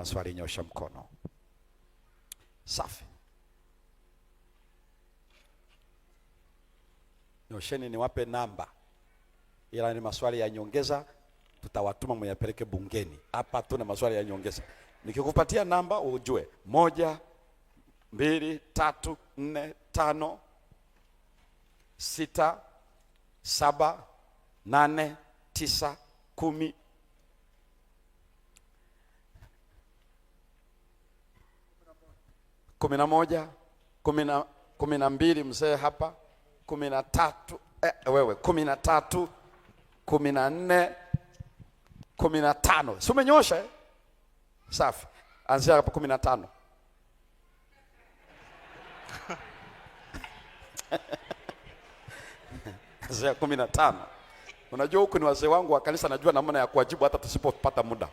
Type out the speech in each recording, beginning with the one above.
maswali nyosha mkono. Safi. Nyosheni niwape namba. Ila ni maswali ya nyongeza tutawatuma muyapeleke bungeni. Hapa tuna maswali ya nyongeza. Nikikupatia namba ujue 1 2 3 4 5 6 7 8 9 10 11 12 mzee hapa 13 wewe 13 14 15. Si umenyosha eh? Safi. Anzia hapo 15. Anzia 15. Unajua huku ni wazee wangu wa kanisa, najua namna ya kuwajibu hata tusipopata muda.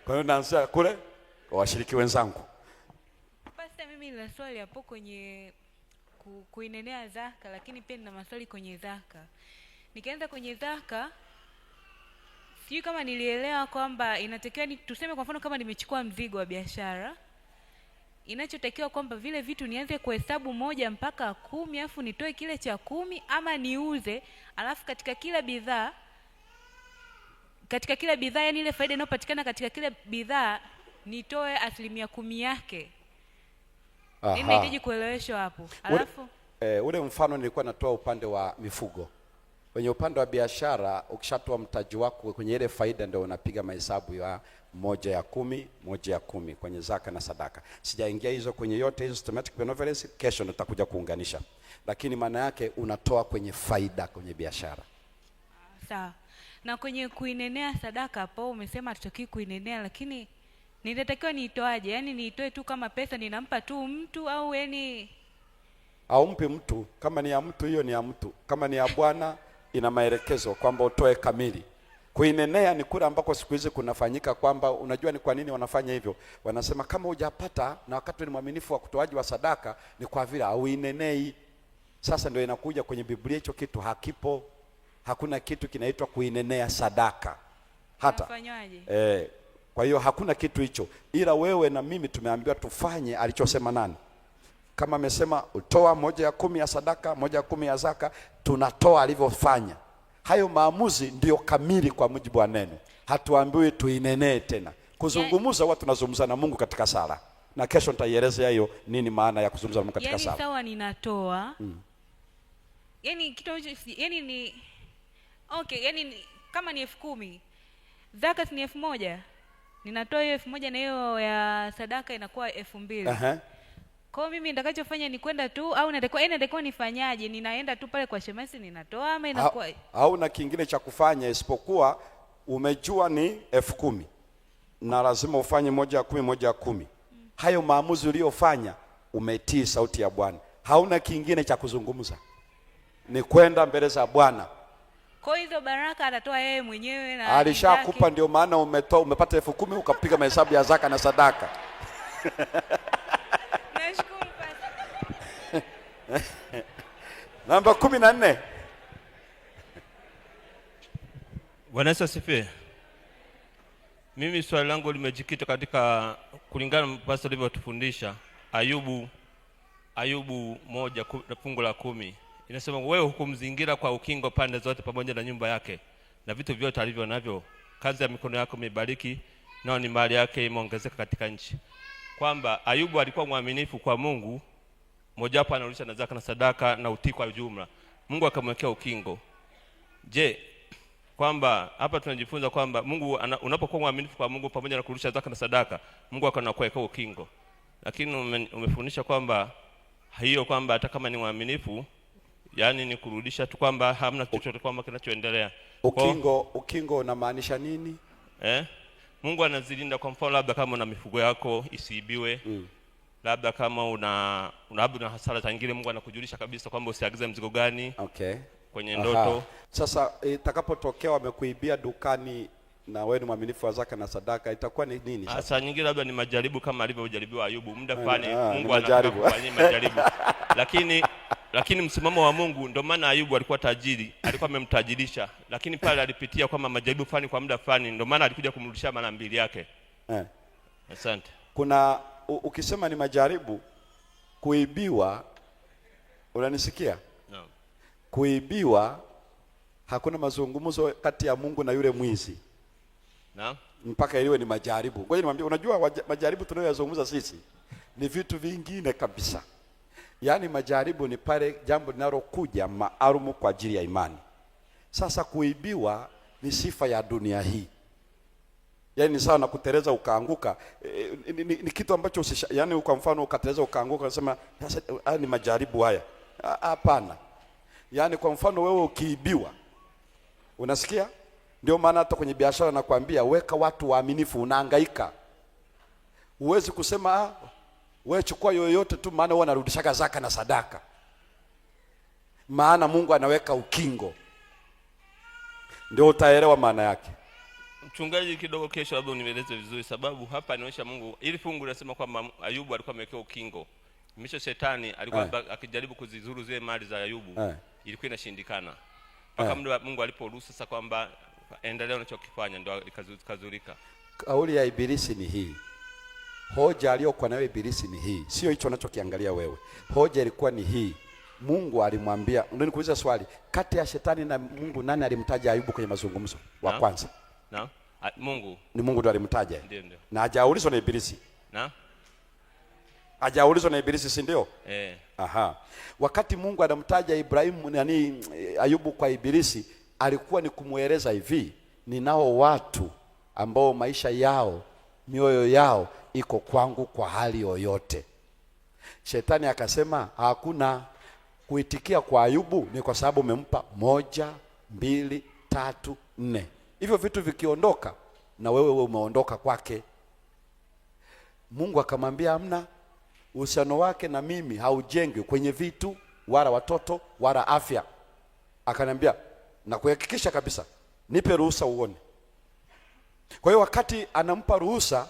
Kwa hiyo naanzia kule kwa washiriki wenzangu. Pastor, mimi nina swali hapo kwenye kuinenea zaka, lakini pia nina maswali kwenye zaka. Nikianza kwenye zaka, sijui kama nilielewa kwamba inatakiwa tuseme kwa mfano kama nimechukua mzigo wa biashara, inachotakiwa kwamba vile vitu nianze kuhesabu 1 mpaka 10 alafu nitoe kile cha 10, ama niuze alafu katika kila bidhaa yani ile faida inayopatikana katika kila bidhaa nitoe 10% yake. Inahitaji kueleweshwa hapo. Alafu ule mfano nilikuwa natoa upande wa mifugo. Kwenye upande wa biashara ukishatoa mtaji wako kwenye ile faida ndio unapiga mahesabu ya 1 ya 10, 1 ya 10 kwenye zaka na sadaka. Sijaingia hizo kwenye yote hizo systematic benevolence, kesho nitakuja kuunganisha. Lakini maana yake unatoa kwenye faida kwenye biashara. Sawa. Na kwenye kuinenea sadaka hapo umesema tutaki kuinenea, lakini nitatakiwa niitoaje? Yaani niitoe tu kama pesa ninampa tu mtu, au yani au mpe mtu? Kama ni ya mtu hiyo ni ya mtu. Kama ni ya Bwana ina maelekezo kwamba utoe kamili. Kuinenea ni kule ambako siku hizi kunafanyika kwamba unajua ni kwa nini wanafanya hivyo? Wanasema kama hujapata na wakati ni mwaminifu wa kutoaji wa sadaka ni kwa vile auinenei. Sasa ndio inakuja kwenye Biblia hicho kitu hakipo. Hakuna kitu kinaitwa kuinenea sadaka. Hata kwa hiyo hakuna kitu hicho. Ila wewe na mimi tumeambiwa tufanye alichosema nani? Kama amesema utoa 1 ya 10 ya sadaka, 1 ya 10 ya zaka, tunatoa alivyofanya. Hayo maamuzi ndiyo kamili kwa mujibu wa neno. Hatuambiwi tuinenee tena. Kuzungumza huwa tunazungumza na Mungu katika sala. Na kesho nitaielezea hiyo nini maana ya kuzungumza na Mungu katika sala. Yani sawa ninatoa. Yani kitu yani ni okay, yani kama ni 10,000, zaka ni 1,000. Ninatoa hiyo 1,000 na hiyo ya sadaka inakuwa 2,000. Kwa mimi nitakachofanya ni kwenda tu, au natakiwa nifanyaje? Ninaenda tu pale kwa shemasi ninatoa, ama inakuwa au na kingine cha kufanya isipokuwa umejua ni 10,000 na lazima ufanye 1 ya 10, 1 ya 10. Hayo maamuzi uliyofanya umetii sauti ya Bwana. Hauna kingine cha kuzungumza. Ni kwenda mbele za Bwana. Kwa hizo baraka atatoa yeye mwenyewe na alishakupa, ndio maana umepata 10,000 ukapiga mahesabu ya zaka na sadaka. Nashukuru Pastor. Namba 14. Bwana Yesu asifiwe. Mimi swali langu limejikita katika kulingana na Pastor alivyotufundisha Ayubu 1 fungu la 10. Inasema wewe hukumzingira kwa ukingo pande zote pamoja na nyumba yake na vitu vyote alivyo navyo. Kazi ya mikono yako imebariki, nao ni mali yake imeongezeka katika nchi. Kwamba Ayubu alikuwa mwaminifu kwa Mungu, mojawapo anarudisha na zaka na sadaka na utii kwa ujumla. Mungu akamwekea ukingo. Je, kwamba hapa tunajifunza kwamba Mungu unapokuwa mwaminifu kwa Mungu pamoja na kurudisha zaka na sadaka, Mungu akakuwekea ukingo. Lakini umefundisha kwamba hiyo kwamba hata kama ni mwaminifu yani ni kurudisha tu, kwamba hamna chochote kwamba kinachoendelea. Ukingo unamaanisha nini? Mungu anazilinda. Kwa mfano labda kama una mifugo yako isiibiwe, labda kama una hasara zingine, Mungu anakujulisha kabisa kwamba usiagize mzigo gani kwenye ndoto. Sasa itakapotokea wamekuibia dukani na wewe ni mwaminifu wa zaka na sadaka, itakuwa ni nini sasa? Sasa nyingine labda ni majaribu kama alivyojaribiwa Ayubu. Muda fulani Mungu anakufanyia majaribu. Lakini msimamo wa Mungu, ndio maana Ayubu alikuwa tajiri, alikuwa amemtajirisha, lakini pale alipitia kwamba majaribu fulani kwa muda fulani, ndio maana alikuja kumrudishia mara 2 yake. Asante. Kuna ukisema ni majaribu, kuibiwa, unanisikia? Naam. Kuibiwa hakuna mazungumzo kati ya Mungu na yule mwizi. Naam. Mpaka iliwe ni majaribu. Ngoja niwaambie, unajua majaribu tunayozungumza sisi ni vitu vingine kabisa. Yaani majaribu ni pale jambo linalokuja maalum kwa ajili ya imani. Sasa kuibiwa ni sifa ya dunia hii. Yaani ni sawa na kuteleza ukaanguka. Ni kitu ambacho yaani kwa mfano ukateleza ukaanguka unasema sasa ni majaribu haya. Hapana. Yaani kwa mfano wewe ukiibiwa, unasikia? Ndio maana hata kwenye biashara nakwambia weka watu waaminifu, unahangaika. Huwezi kusema wewe chukua yoyote tu, maana wewe unarudishaga zaka na sadaka. Maana Mungu anaweka ukingo. Ndio utaelewa maana yake. Mchungaji, kidogo kesho labda unieleze vizuri, sababu hapa inaonyesha Mungu, ili fungu linasema kwamba Ayubu alikuwa amewekea ukingo. Misho shetani alikuwa akijaribu kuzizuru zile mali za Ayubu, ilikuwa inashindikana. Mpaka muda Mungu aliporuhusu sasa kwamba endelea unachokifanya, ndio ikazurika. Kauli ya Ibilisi ni hii. Hoja aliyokuwa nayo Ibilisi ni hii. Sio hicho unachokiangalia wewe. Hoja ilikuwa ni hii. Mungu alimwambia, ndio nikuuliza swali, kati ya shetani na Mungu nani alimtaja Ayubu kwenye mazungumzo wa kwanza? Mungu. Ni Mungu ndo alimtaja. Ndio. Na hajaulizwa na Ibilisi. Hajaulizwa na Ibilisi, si ndio? Aha. Wakati Mungu anamtaja Ibrahimu Ayubu kwa Ibilisi, alikuwa ni kumueleza hivi, ninao watu ambao maisha yao, mioyo yao iko kwangu kwa hali yoyote. Shetani akasema hakuna kuitikia kwa Ayubu ni kwa sababu umempa 1, 2, 3, 4. Hivyo vitu vikiondoka na wewe umeondoka kwake. Mungu akamwambia hamna, uhusiano wake na mimi haujengwi kwenye vitu wala watoto wala afya. Akaniambia na kuhakikisha kabisa, nipe ruhusa uone. Kwa hiyo wakati anampa ruhusa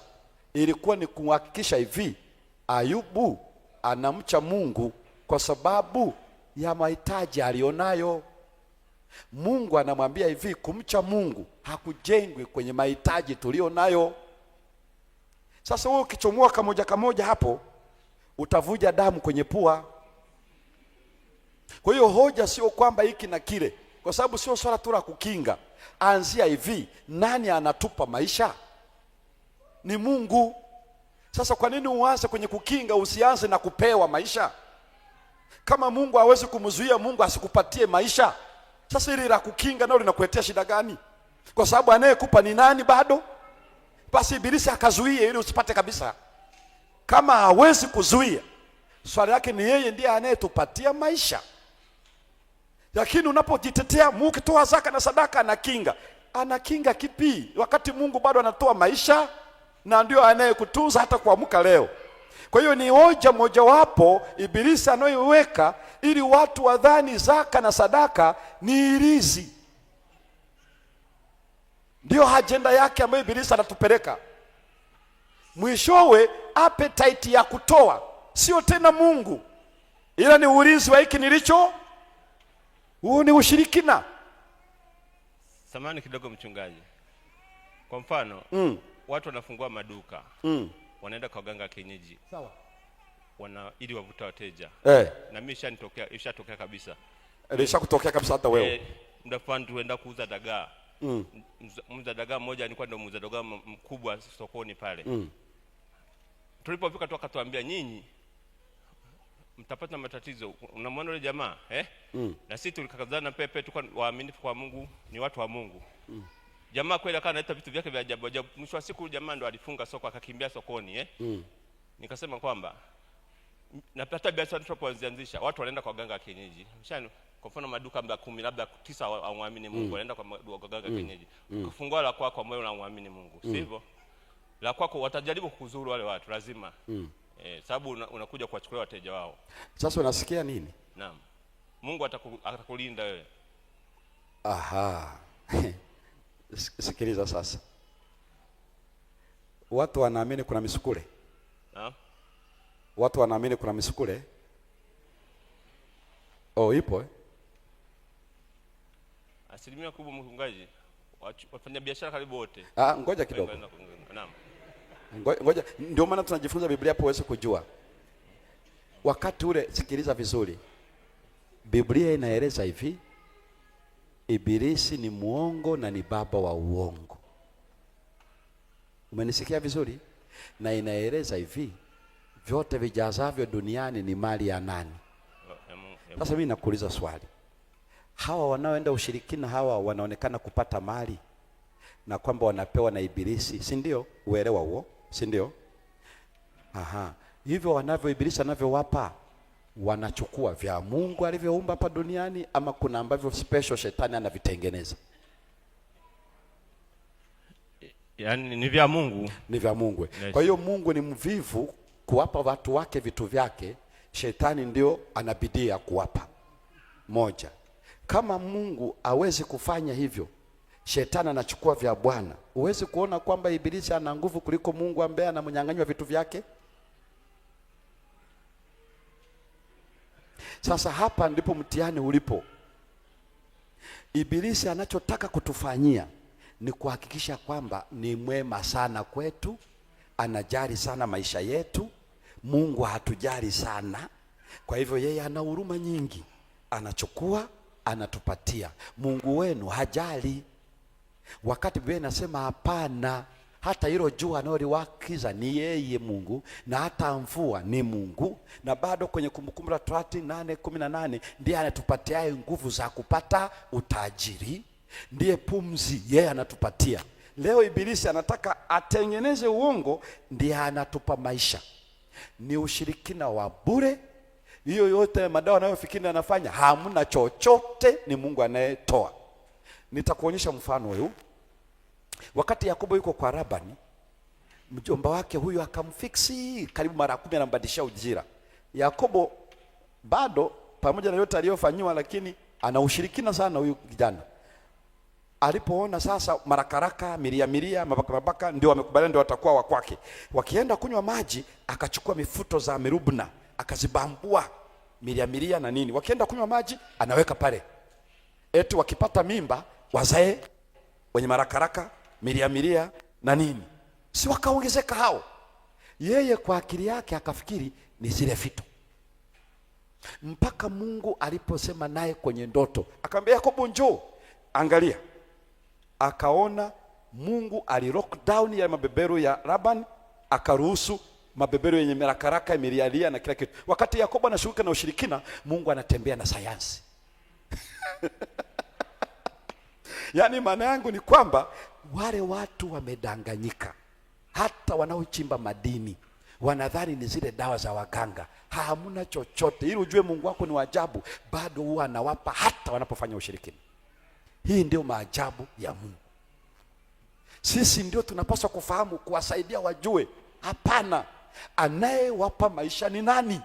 ilikuwa ni kuhakikisha hivi Ayubu anamcha Mungu kwa sababu ya mahitaji alionayo. Mungu anamwambia hivi, kumcha Mungu hakujengwi kwenye mahitaji tulionayo. Sasa wewe ukichomoa kamoja hapo utavuja damu kwenye pua. Kwa hiyo hoja sio kwamba hiki na kile, kwa sababu sio swala tu la kukinga. Anzia hivi, nani anatupa maisha? Ni Mungu. Sasa kwa nini uanze kwenye kukinga usianze na kupewa maisha? Kama Mungu hawezi kumzuia Mungu asikupatie maisha, sasa ili la kukinga nalo linakuletea shida gani? Kwa sababu anayekupa ni nani bado? Basi Ibilisi akazuie ili usipate kabisa. Kama hawezi kuzuia, swali yake ni yeye ndiye anayetupatia maisha. Lakini unapojitetea Mungu kitoa zaka na sadaka anakinga kipi? Wakati Mungu bado anatoa maisha na ndio anayekutunza hata kuamka leo. Kwa hiyo ni hoja mojawapo Ibilisi anayoiweka ili watu wadhani zaka na sadaka ni irizi. Ndio ajenda yake ambayo Ibilisi anatupeleka. Mwishowe appetite ya kutoa sio tena Mungu, ila ni ulinzi wa hiki nilicho. Huo ni ushirikina. Samani kidogo mchungaji. Kwa mfano, watu wanafungua maduka. Wanaenda kwa ganga kienyeji. Sawa. Ili wavuta wateja. Na mimi ishatokea kabisa. Ilishakutokea kabisa hata wewe. Muda fulani tuenda kuuza dagaa. Muuza dagaa mmoja alikuwa ndio muuza dagaa mkubwa sokoni pale. Tulipofika tu akatuambia, nyinyi mtapata matatizo. Unamwona yule jamaa, na sisi tulikakazana pepe, tulikuwa waaminifu kwa Mungu, ni watu wa Mungu. Jamaa kweli akawa analeta vitu vyake vya ajabu ajabu. Mwisho wa siku jamaa ndo alifunga soko akakimbia sokoni, Nikasema kwamba napata biashara tunapoanzisha watu wanaenda kwa ganga kienyeji. Mshano kwa mfano maduka labda 10 labda 9 hawaamini Mungu, wanaenda kwa ganga kienyeji. Ukifungua la kwako moyo unamwamini Mungu, sivyo? La kwako watajaribu kukuzuru wale watu lazima. Sababu unakuja kuwachukua wateja wao. Sasa unasikia nini? Naam. Mungu atakulinda wewe. Aha. Sikiliza sasa. Watu wanaamini kuna misukule. Watu wanaamini kuna misukule. Ipo Asilimia kubwa mchungaji, wafanya biashara karibu wote. Ngoja kidogo. Naam. Ngoja, ndio maana tunajifunza Biblia hapo uweze kujua. Wakati ule, sikiliza vizuri. Biblia inaeleza hivi, Ibilisi ni muongo na ni baba wa uongo. Umenisikia vizuri? Na inaeleza hivi, vyote vijazavyo duniani ni mali ya nani? Sasa mimi nakuuliza swali. Hawa wanaoenda ushirikina, hawa wanaonekana kupata mali na kwamba wanapewa na Ibilisi, si ndio? Uelewa huo, si ndio? Aha. Hivyo wanavyo Ibilisi anavyowapa, wanachukua vya Mungu alivyoumba hapa duniani, ama kuna ambavyo special shetani anavitengeneza? Yaani ni vya Mungu. Ni vya Mungu. Yes. Kwa hiyo Mungu ni mvivu kuwapa watu wake vitu vyake, shetani ndio anabidia kuwapa. Moja. Kama Mungu hawezi kufanya hivyo, shetani anachukua vya Bwana. Uwezi kuona kwamba Ibilisi ana nguvu kuliko Mungu ambaye anamnyang'anywa vitu vyake? Sasa hapa ndipo mtihani ulipo. Ibilisi anachotaka kutufanyia ni kuhakikisha kwamba ni mwema sana kwetu, anajali sana maisha yetu. Mungu hatujali sana. Kwa hivyo yeye ana huruma nyingi, anachukua, anatupatia. Mungu wenu hajali. Wakati Biblia inasema hapana, hata hilo jua analoliwakiza ni yeye Mungu, na hata mvua ni Mungu. Na bado kwenye Kumbukumbu la Torati 8:18 ndiye anatupatiaye nguvu za kupata utajiri, ndiye pumzi yeye anatupatia. Leo Ibilisi anataka atengeneze uongo, ndiye anatupa maisha. Ni ushirikina wa bure. Hiyo yote madawa anayofikiri anafanya, hamna chochote, ni Mungu anayetoa. Nitakuonyesha mfano huu. Wakati Yakobo yuko kwa Labani, mjomba wake huyu akamfiksi karibu mara 10, anambadilishia ujira. Yakobo bado pamoja na yote aliyofanywa, lakini ana ushirikina sana huyu kijana. Alipoona sasa marakaraka, miria, mabaka ndio wamekubaliana ndio watakuwa wa kwake, wakienda kunywa maji, akachukua mifuto za mirubna akazibambua miria na nini, wakienda kunywa maji anaweka pale, eti wakipata mimba wazae wenye marakaraka, miria na nini. Si wakaongezeka hao? Yeye kwa akili yake akafikiri ni zile fito, mpaka Mungu aliposema naye kwenye ndoto, akamwambia Yakobo, njoo angalia. Akaona Mungu alilock down ya mabeberu ya Laban, akaruhusu mabeberu yenye marakaraka, mirialia na kila kitu. Wakati Yakobo anashughulika na ushirikina, Mungu anatembea na sayansi. Yaani maana yangu ni kwamba wale watu wamedanganyika. Hata wanaochimba madini wanadhani ni zile dawa za waganga. Hamna chochote. Ili ujue Mungu wako ni wa ajabu, bado huwa anawapa hata wanapofanya ushirikina. Hii ndio maajabu ya Mungu. Sisi ndio tunapaswa kufahamu, kuwasaidia wajue, hapana, anayewapa maisha ni nani?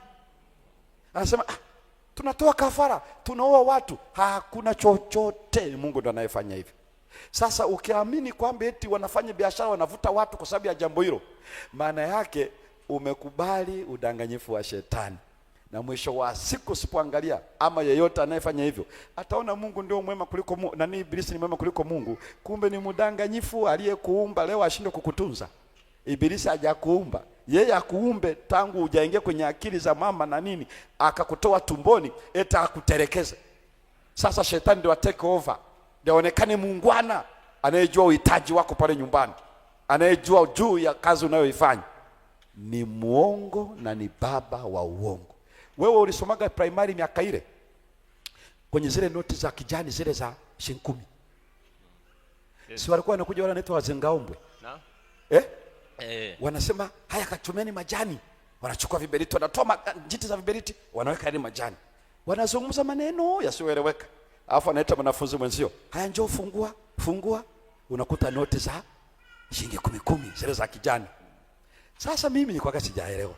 Anasema tunatoa kafara, tunaoa watu, hakuna chochote. Mungu ndo anayefanya hivyo. Sasa ukiamini kwamba eti wanafanya biashara, wanavuta watu kwa sababu ya jambo hilo, maana yake umekubali udanganyifu wa shetani. Na mwisho wa siku usipoangalia, ama yeyote anayefanya hivyo, ataona Mungu ndio mwema kuliko Mungu, na Ibilisi ni mwema kuliko Mungu. Kumbe ni mdanganyifu aliyekuumba leo ashinde kukutunza. Ibilisi hajakuumba. Yeye akuumbe tangu hujaingia kwenye akili za mama na nini, akakutoa tumboni, eta akutelekeze. Sasa shetani ndio take over, ndio aonekane muungwana, anayejua uhitaji wako pale nyumbani, anayejua juu ya kazi unayoifanya. Ni muongo na ni baba wa uongo. Wewe ulisomaga primary miaka ile kwenye zile noti za kijani zile za shilingi 10. Yes. Si walikuwa wanakuja wale wanaitwa wazengaombwe? Na? Wanasema haya, kachomeni majani. Wanachukua viberiti, wanatoa njiti za viberiti, wanaweka ile majani. Wanazungumza maneno yasiyoeleweka. Alafu anaita mwanafunzi mwenzio, haya njoo fungua. Unakuta noti za shilingi 10 zile za kijani. Sasa mimi nilikuwa sijaelewa.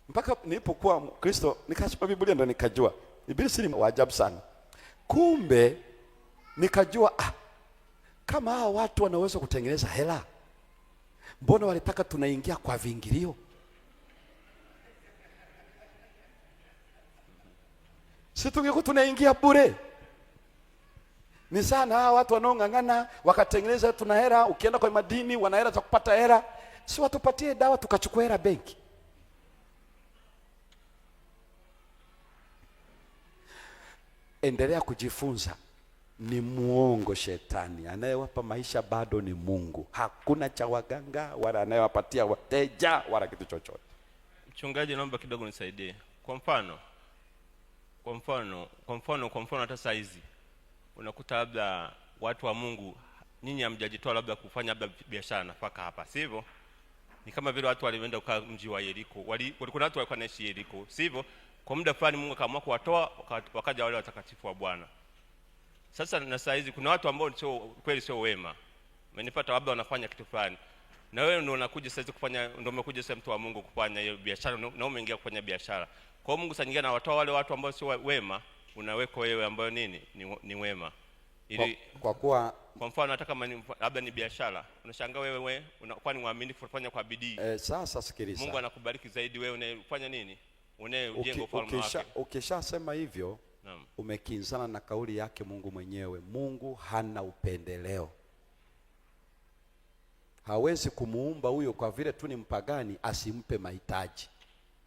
Mpaka nilipokuwa Mkristo nikasoma Biblia ndo nikajua Ibilisi ni wa ajabu sana. Kumbe nikajua kama hao watu wanaweza kutengeneza hela, mbona walitaka tunaingia kwa viingilio? Si tungekuwa tunaingia bure. Ni sana hao watu wanaong'ang'ana wakatengeneza tuna hela. Ukienda kwa madini wana hela za kupata hela. si watupatie dawa tukachukua hela benki. Endelea kujifunza. Ni muongo shetani, anayewapa maisha bado ni Mungu. Hakuna cha waganga wala anayewapatia wateja wala kitu chochote. Mchungaji, naomba kidogo nisaidie. Kwa mfano hata saa hizi unakuta labda watu wa Mungu nyinyi hamjajitoa labda kufanya labda biashara nafaka hapa, sivyo? Ni kama vile watu walienda kwa mji wa Yeriko. Walikuwa watu walikuwa wanaishi Yeriko, sivyo? Kwa muda fulani Mungu akaamua kuwatoa, wakaja wale watakatifu wa Bwana. Sasa na saa hizi kuna watu ambao sio wema. Umenipata, labda wanafanya kitu fulani. Na wewe ndio unakuja sasa kufanya, ndio umekuja sasa mtu wa Mungu kufanya hiyo biashara, na umeingia kufanya biashara. Kwa hiyo Mungu sasa nyingine anawatoa wale watu ambao sio wema, unaweka wewe ambao ni wema. Ili kwa kuwa kwa mfano hata kama labda ni biashara, unashangaa wewe unakuwa ni mwaminifu kufanya kwa bidii. Sasa sikiliza. Mungu anakubariki zaidi, wewe unafanya nini? Unajenga ufalme wake. Ukishasema hivyo, umekinzana na kauli yake Mungu mwenyewe. Mungu hana upendeleo. Hawezi kumuumba huyo kwa vile tu ni mpagani asimpe mahitaji.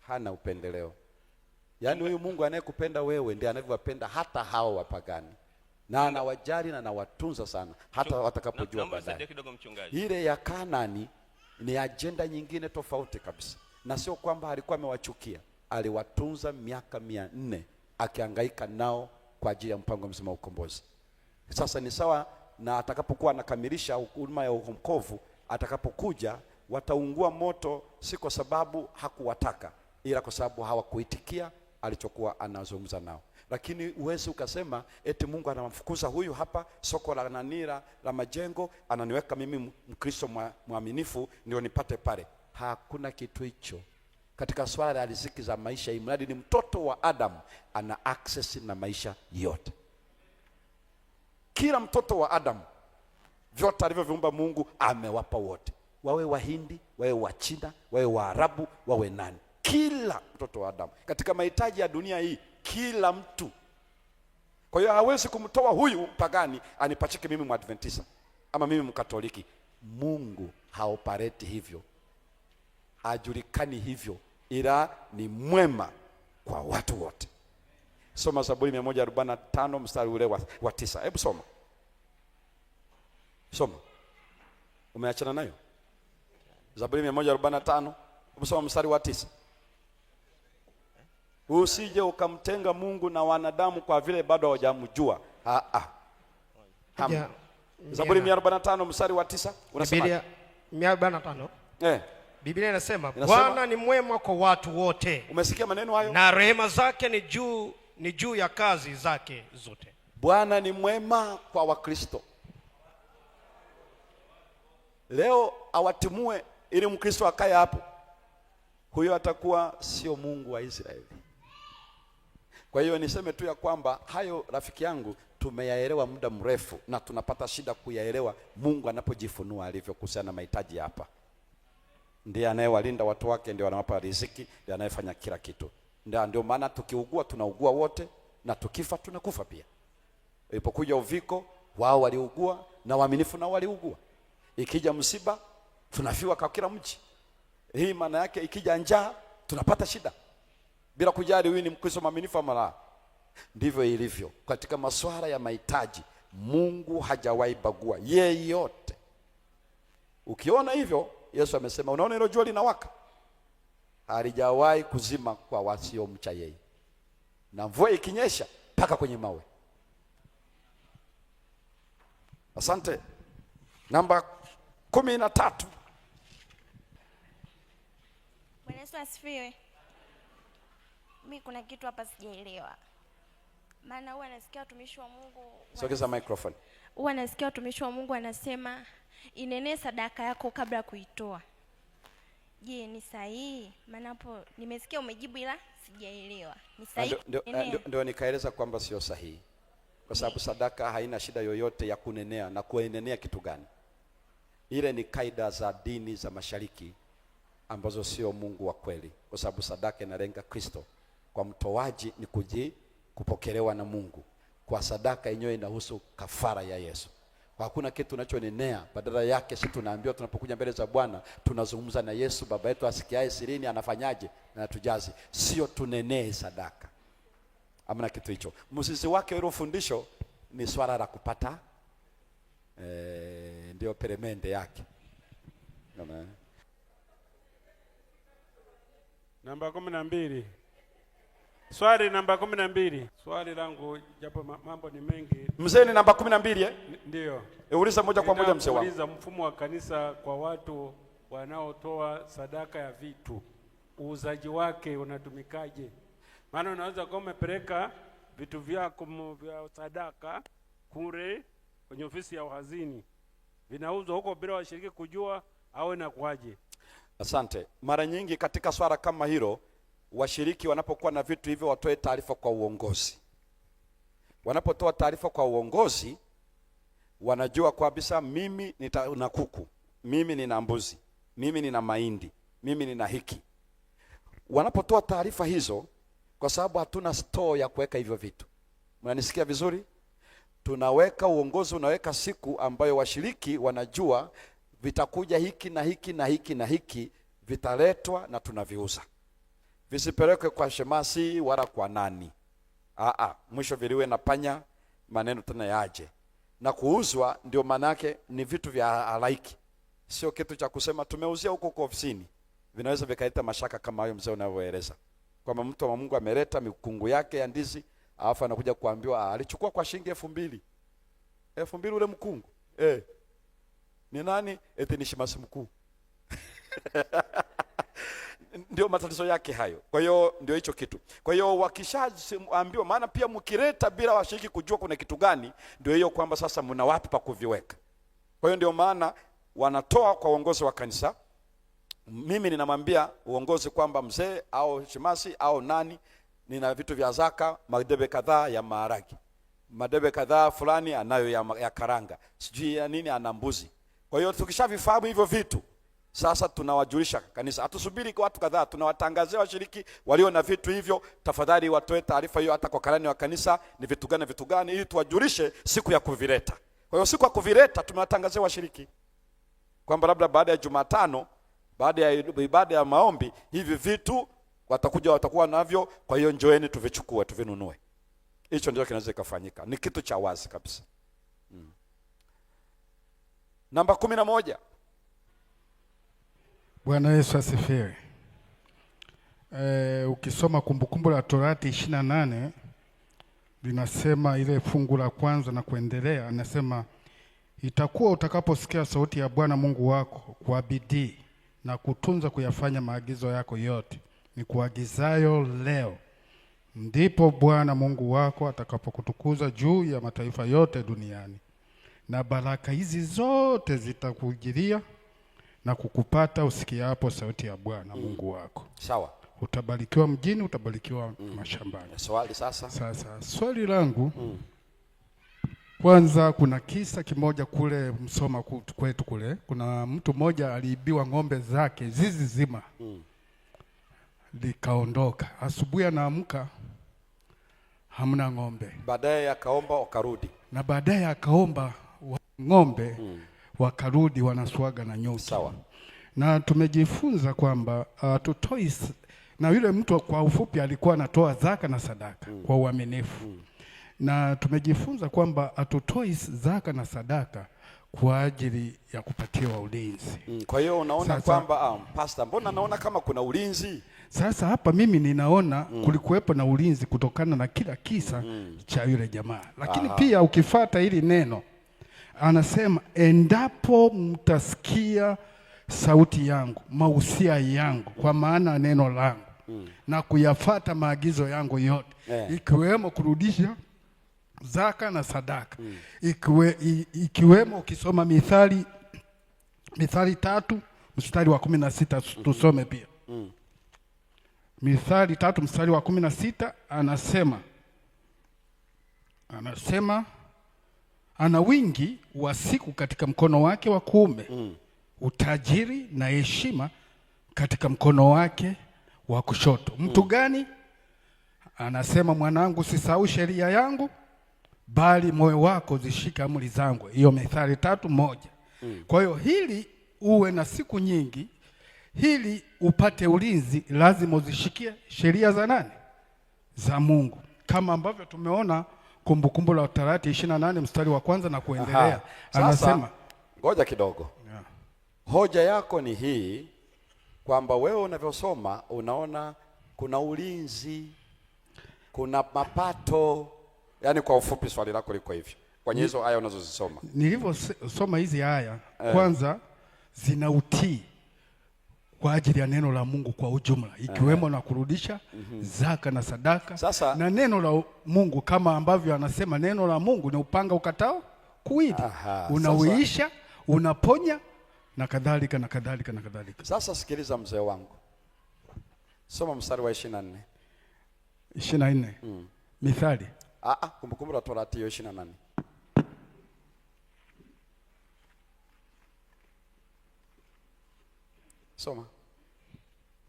Hana upendeleo. Yaani huyu Mungu anayekupenda wewe ndiye anavyowapenda hata hao wapagani. Na anawajali na anawatunza sana hata watakapojua baadaye. Ile ya Kanaani ni agenda nyingine tofauti kabisa. Na sio kwamba alikuwa amewachukia, aliwatunza miaka 400 akihangaika nao kwa ajili ya mpango mzima wa ukombozi. Sasa ni sawa na atakapokuwa anakamilisha huduma ya wokovu, atakapokuja wataungua moto, si kwa sababu hakuwataka, ila kwa sababu hawakuitikia alichokuwa anazungumza nao. Lakini uwezi ukasema eti Mungu anamfukuza huyu hapa soko la Nanira la Majengo, ananiweka mimi Mkristo mwaminifu ndio nipate pale. Hakuna kitu hicho. Katika swala la riziki za maisha, imradi ni mtoto wa Adam, ana access na maisha yote. Kila mtoto wa Adam, vyote alivyoviumba Mungu amewapa wote. Wawe Wahindi, wawe Wachina, wawe Waarabu, wawe nani. Kila mtoto wa Adam katika mahitaji ya dunia hii, kila mtu. Kwa hiyo hawezi kumtoa huyu pagani anipachike mimi Mwadventista ama mimi Mkatoliki. Mungu haoperate hivyo, hajulikani hivyo, ila ni mwema kwa watu wote. Soma Zaburi 145 mstari ule wa 9. Hebu soma. Umeachana nayo? Zaburi 145 soma mstari wa 9. Usije ukamtenga Mungu na wanadamu kwa vile bado hawajamjua. Zaburi 145 mstari wa 9 unasema. Biblia 145. Biblia inasema Bwana ni mwema kwa watu wote. Umesikia maneno hayo? Na rehema zake ni juu ya kazi zake zote. Bwana ni mwema kwa Wakristo. Leo awatimue ili Mkristo akae hapo, huyo atakuwa sio Mungu wa Israeli. Kwa hiyo niseme tu ya kwamba hayo, rafiki yangu, tumeyaelewa muda mrefu na tunapata shida kuyaelewa Mungu anapojifunua alivyokuhusiana na mahitaji hapa. Ndiye anayewalinda watu wake, ndio anawapa riziki, ndiye anayefanya kila kitu. Ndio maana tukiugua tunaugua wote, na tukifa tunakufa pia. Ilipokuja uviko, wao waliugua na waaminifu nao waliugua. Ikija msiba tunafiwa kwa kila mji. Hii maana yake ikija njaa tunapata shida, bila kujali huyu ni Mkristo mwaminifu ama la. Ndivyo ilivyo katika masuala ya mahitaji. Mungu hajawahi bagua yeyote. Ukiona hivyo, Yesu amesema, unaona hilo jua linawaka, halijawahi kuzima kwa wasiomcha yeye, na mvua ikinyesha mpaka kwenye mawe. Asante. Namba 13. Bwana Yesu asifiwe. Mimi kuna kitu hapa sijaelewa. Maana huwa nasikia watumishi wa Mungu, sogeza microphone. Huwa nasikia watumishi wa Mungu anasema inenee sadaka yako kabla kuitoa. Je, ni sahihi? Maana hapo nimesikia umejibu ila sijaelewa. Ni sahihi? Ndio nikaeleza kwamba sio sahihi. Kwa sababu sadaka haina shida yoyote ya kunenea. Na kuenenea kitu gani? Ile ni kaida za dini za mashariki ambazo sio Mungu wa kweli, kwa sababu sadaka inalenga Kristo. Kwa mtoaji ni kupokelewa na Mungu. Kwa sadaka yenyewe inahusu kafara ya Yesu. Hakuna kitu unachonenea, badala yake sisi tunaambiwa tunapokuja mbele za Bwana tunazungumza na Yesu Baba yetu asikiaye sirini anafanyaje na atujazi, sio tunenee sadaka. Hamna kitu hicho. Mzizi wake hilo fundisho ni swala la kupata ndio peremende yake. Amen. Namba 12. Swali namba 12. Swali langu japo mambo ni mengi. Mzee ni namba 12 Ndio. Uliza moja kwa moja mzee wangu. Uliza mfumo wa kanisa kwa watu wanaotoa sadaka ya vitu. Uuzaji wake unatumikaje? Maana unaweza kama umepeleka vitu vyako vya sadaka kule kwenye ofisi ya uhazini. Vinauzwa huko bila washiriki kujua au inakuaje? Asante. Mara nyingi katika swala kama hilo, washiriki wanapokuwa na vitu hivyo watoe taarifa kwa uongozi. Wanapotoa taarifa kwa uongozi, wanajua kabisa mimi nina kuku, mimi nina mbuzi, mimi nina mahindi, mimi nina hiki. Wanapotoa taarifa hizo, kwa sababu hatuna store ya kuweka hivyo vitu. Mnanisikia vizuri? Tunaweka, uongozi unaweka siku ambayo washiriki wanajua vitakuja hiki na hiki na hiki na hiki, vitaletwa na tunaviuza. Visipelekwe kwa shemasi wala kwa nani. Mwisho viliwe na panya, maneno tena yaje. Na kuuzwa ndio manake ni vitu vya halaiki. Sio kitu cha kusema tumeuzia huko kwa ofisini. Vinaweza vikaleta mashaka kama hayo mzee unavyoeleza. Kwamba mtu wa Mungu ameleta mikungu yake ya ndizi, alafu anakuja kuambiwa alichukua kwa shilingi 2000. 2000 ule mkungu. Ni nani? Eti ni shemasi mkuu. Ndio matatizo yake hayo. Kwa hiyo ndio hicho kitu. Kwa hiyo wakishaambiwa, maana pia mkileta bila washiriki kujua kuna kitu gani, ndio hiyo kwamba sasa mna wapi pa kuviweka. Kwa hiyo ndio maana wanatoa kwa uongozi wa kanisa. Mimi ninamwambia uongozi kwamba mzee au shemasi au nani, nina vitu vya zaka, madebe kadhaa ya maharagi, madebe kadhaa fulani anayo ya karanga, sijui ya nini ana mbuzi. Kwa hiyo tukishavifahamu hivyo vitu, sasa tunawajulisha kanisa. Hatusubiri kwa watu kadhaa, tunawatangazia washiriki walio na vitu hivyo, tafadhali watoe taarifa hiyo hata kwa karani wa kanisa, ni vitu gani ili tuwajulishe siku ya kuvileta. Kwa hiyo siku ya kuvileta tumewatangazia washiriki kwamba labda baada ya Jumatano, baada ya ibada ya maombi, hivi vitu watakuwa navyo, kwa hiyo njoeni tuvichukue, tuvinunue. Hicho ndio kinaweza kufanyika. Ni kitu cha wazi kabisa. Namba 11. Bwana Yesu asifiwe. Ukisoma Kumbukumbu la Torati 28 linasema, ile fungu la kwanza na kuendelea, anasema itakuwa utakaposikia sauti ya Bwana Mungu wako kwa bidii na kutunza kuyafanya maagizo yako yote ni kuagizayo leo, ndipo Bwana Mungu wako atakapokutukuza juu ya mataifa yote duniani, na baraka hizi zote zitakujilia na kukupata usikiapo sauti ya Bwana Mungu wako. Sawa. Utabarikiwa mjini, utabarikiwa mashambani. Swali sasa. Swali langu kwanza, kuna kisa kimoja kule Msoma kwetu kule. Kuna mtu mmoja aliibiwa ng'ombe zake zizi zima. Likaondoka. Asubuhi anaamka hamna ng'ombe. Baadaye akaomba wakarudi. Na baadaye akaomba ng'ombe wakarudi, wanaswaga na nyuki. Sawa. Na tumejifunza kwamba tutoi, na yule mtu kwa ufupi alikuwa anatoa zaka na sadaka kwa uaminifu. Na tumejifunza kwamba hatutoi zaka na sadaka kwa ajili ya kupatiwa ulinzi. Kwa hiyo unaona kwamba pastor, mbona naona kama kuna ulinzi? Sasa hapa mimi ninaona kulikuwepo na ulinzi kutokana na kila kisa cha yule jamaa. Lakini pia ukifuata hili neno, anasema endapo mtasikia sauti yangu, mausia yangu, kwa maana neno langu, na kuyafata maagizo yangu yote, ikiwemo kurudisha zaka na sadaka, ikiwemo ukisoma Mithali 3 mstari wa 16, tusome pia. Mithali 3 mstari wa 16 anasema ana wingi wa siku katika mkono wake wa kuume, utajiri na heshima katika mkono wake wa kushoto. Mtu gani? Anasema, mwanangu, usisahau sheria yangu bali moyo wako zishika amri zangu. Hiyo Mithali 3:1. Kwa hiyo hili uwe na siku nyingi, hili upate ulinzi, lazima uzishikie sheria za nani? Za Mungu, kama ambavyo tumeona Kumbukumbu la Torati 28 mstari wa kwanza na kuendelea. Anasema, ngoja kidogo, yeah. Hoja yako ni hii kwamba wewe unavyosoma unaona kuna ulinzi, kuna mapato, yani kwa ufupi swali lako liko hivyo kwenye hizo aya unazozisoma. Nilivyosoma hizi aya kwanza zina utii kwa ajili ya neno la Mungu kwa ujumla, ikiwemo na kurudisha zaka na sadaka. Sasa, na neno la Mungu kama ambavyo anasema neno la Mungu ni upanga ukatao kuwili, unauisha, unaponya na kadhalika na kadhalika na kadhalika. Sasa sikiliza mzee wangu, soma mstari wa 24. 24. Mithali. Kumbukumbu la Torati 28. Soma.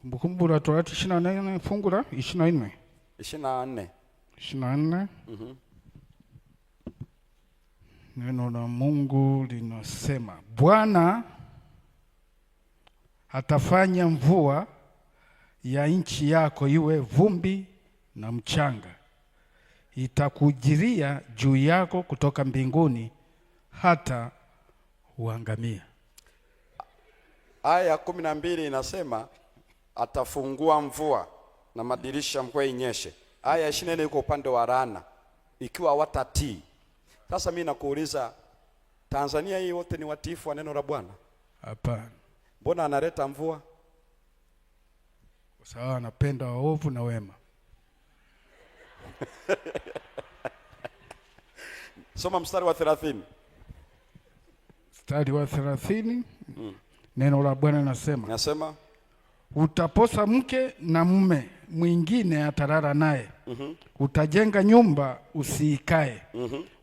Kumbukumbu la Torati 28 fungu la 24. 24. Neno la Mungu linasema, Bwana atafanya mvua ya nchi yako iwe vumbi na mchanga, itakujiria juu yako kutoka mbinguni hata uangamia. Aya 12 inasema atafungua mvua na madirisha mvua inyeshe. Aya 24 iko upande wa laana, ikiwa watatii. Sasa mimi nakuuliza, Tanzania hii wote ni watiifu wa neno la Bwana? Hapana. Mbona analeta mvua? Kwa sababu anapenda waovu na wema. Soma mstari wa 30. Mstari wa 30. Neno la Bwana nasema, utaposa mke na mume mwingine atalala naye. Utajenga nyumba usiikae.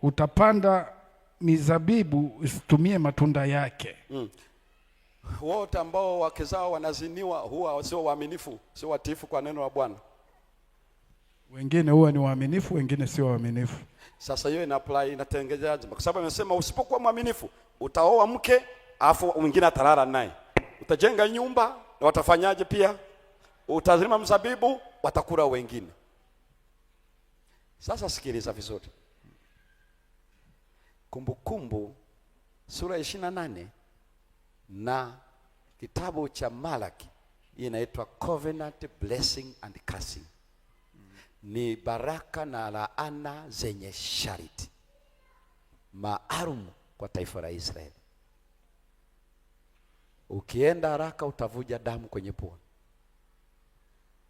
Utapanda mizabibu usitumie matunda yake. Wote ambao wake zao wanaziniwa huwa sio waaminifu, sio watiifu kwa neno la Bwana. Wengine huwa ni waaminifu, wengine sio waaminifu. Sasa hiyo ina apply, inatengenezaje? Kwa sababu amesema usipokuwa mwaminifu utaoa mke afu mwingine atalala naye. Utajenga nyumba na watafanyaje pia? Utazima mzabibu, watakula wengine. Sasa sikiliza vizuri. Kumbukumbu sura 28 na kitabu cha Malaki inaitwa Covenant Blessing and Cursing. Ni baraka na laana zenye sharti maalum kwa taifa la Israeli. Ukienda haraka utavuja damu kwenye pua.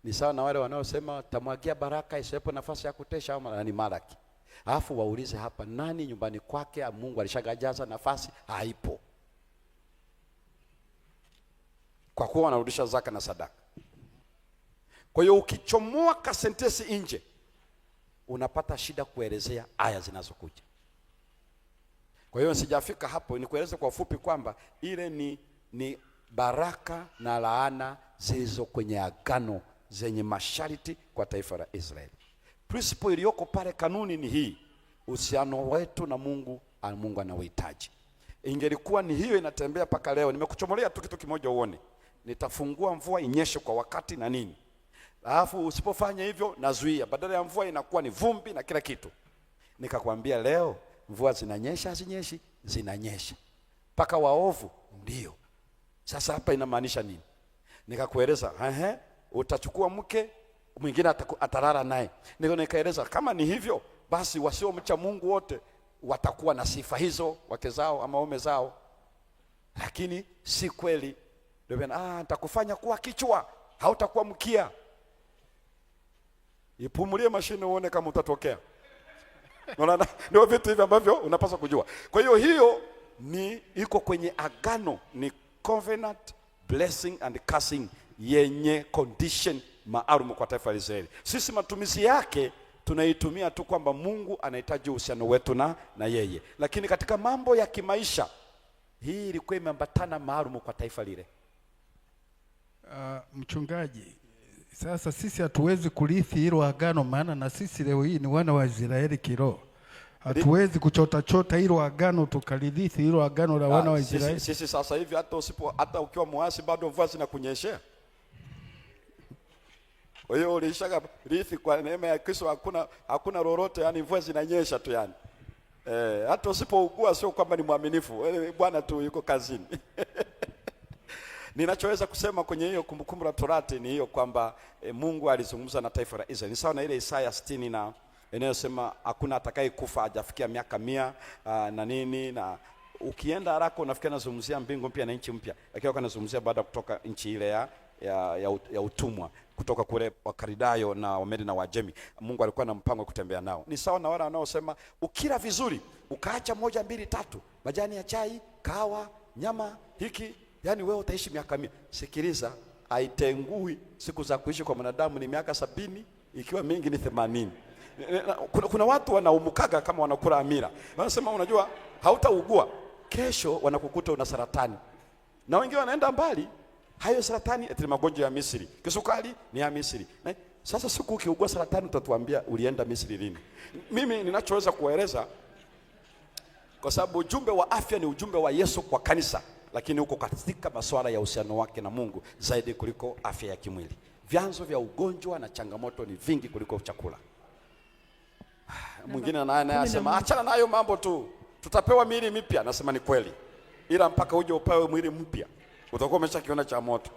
Ni sawa na wale wanaosema tamwagia baraka isiwepo nafasi ya kutesha, au ni Malaki. Alafu waulize hapa, nani nyumbani kwake Mungu alishagajaza nafasi? Haipo. Kwa kuwa wanarudisha zaka na sadaka. Kwa hiyo ukichomoa kasentesi nje unapata shida kuelezea aya zinazokuja. Kwa hiyo sijafika hapo, ni kueleza kwa ufupi kwamba ile ni baraka na laana zilizo kwenye agano zenye masharti kwa taifa la Israeli. Principle iliyoko pale, kanuni ni hii: uhusiano wetu na Mungu anauhitaji. Ingelikuwa ni hiyo inatembea paka leo, nimekuchomolea tu kitu kimoja uone. Nitafungua mvua inyeshe kwa wakati na nini. Alafu usipofanya hivyo nazuia, badala ya mvua inakuwa ni vumbi na kila kitu. Nikakwambia leo mvua zinanyesha, hazinyeshi? Zinanyesha. Paka waovu ndio. Sasa hapa inamaanisha nini? Nikakueleza, utachukua mke mwingine atalala naye. Nikaeleza kama ni hivyo basi wasio mcha Mungu wote watakuwa na sifa hizo, wake zao ama waume zao. Lakini si kweli. Ndio nitakufanya kuwa kichwa, hautakuwa mkia. Ipumulie mashine uone kama utatokea. Unaona, ndio vitu hivi ambavyo unapaswa kujua. Kwa hiyo ni iko kwenye agano, ni covenant blessing and cursing yenye condition maalum kwa taifa la Israeli. Sisi matumizi yake tunaitumia tu kwamba Mungu anahitaji uhusiano wetu na yeye. Lakini katika mambo ya kimaisha hii ilikuwa imeambatana maalum kwa taifa lile. Mchungaji, sasa sisi hatuwezi kurithi hilo agano, maana na sisi leo hii ni wana wa Israeli kiroho. hatuwezi kuchota hilo agano tukalidithi hilo agano la wana wa Israeli. Sisi sasa hivi hata ukiwa muasi bado mvua zinakunyeshea. Kwa hiyo ulishaka rithi kwa neema ya Kristo, hakuna lolote, yani mvua zinanyesha tu yani. Hata usipougua sio kwamba ni mwaminifu. Bwana tu yuko kazini. Ninachoweza kusema kwenye hiyo Kumbukumbu la Torati ni hiyo kwamba Mungu alizungumza na taifa la Israeli. Ni sawa na ile Isaya 60 na inayosema hakuna atakaye kufa hajafikia miaka 100 na nini, na ukienda haraka unafikia nazungumzia mbingu mpya na nchi mpya. Lakini anazungumzia baada kutoka nchi ile ya utumwa, kutoka kule Wakaridayo na Wamedi na Wajemi. Mungu alikuwa na mpango wa kutembea nao. Ni sawa na wale wanaosema ukila vizuri, ukaacha 1 2 3, majani ya chai, kahawa, nyama, hiki, yani wewe utaishi miaka 100. Sikiliza, haitengui siku za kuishi kwa mwanadamu ni miaka 70, ikiwa mingi ni 80. Kuna watu wanaumukaga kama wanakula amira. Wanasema unajua hautaugua, kesho wanakukuta una saratani. Na wengine wanaenda mbali, hayo saratani eti magonjwa ya Misri. Kisukari ni ya Misri. Sasa siku ukiugua saratani utatuambia ulienda Misri lini? Mimi ninachoweza kueleza, kwa sababu ujumbe wa afya ni ujumbe wa Yesu kwa kanisa, lakini uko katika masuala ya uhusiano wake na Mungu zaidi kuliko afya ya kimwili. Vyanzo vya ugonjwa na changamoto ni vingi kuliko chakula. Mwingine anasema achana nayo mambo tu, tutapewa miili mipya. Nasema ni kweli, ila mpaka uje upewe mwili mpya utakuwa umeshakiona cha moto.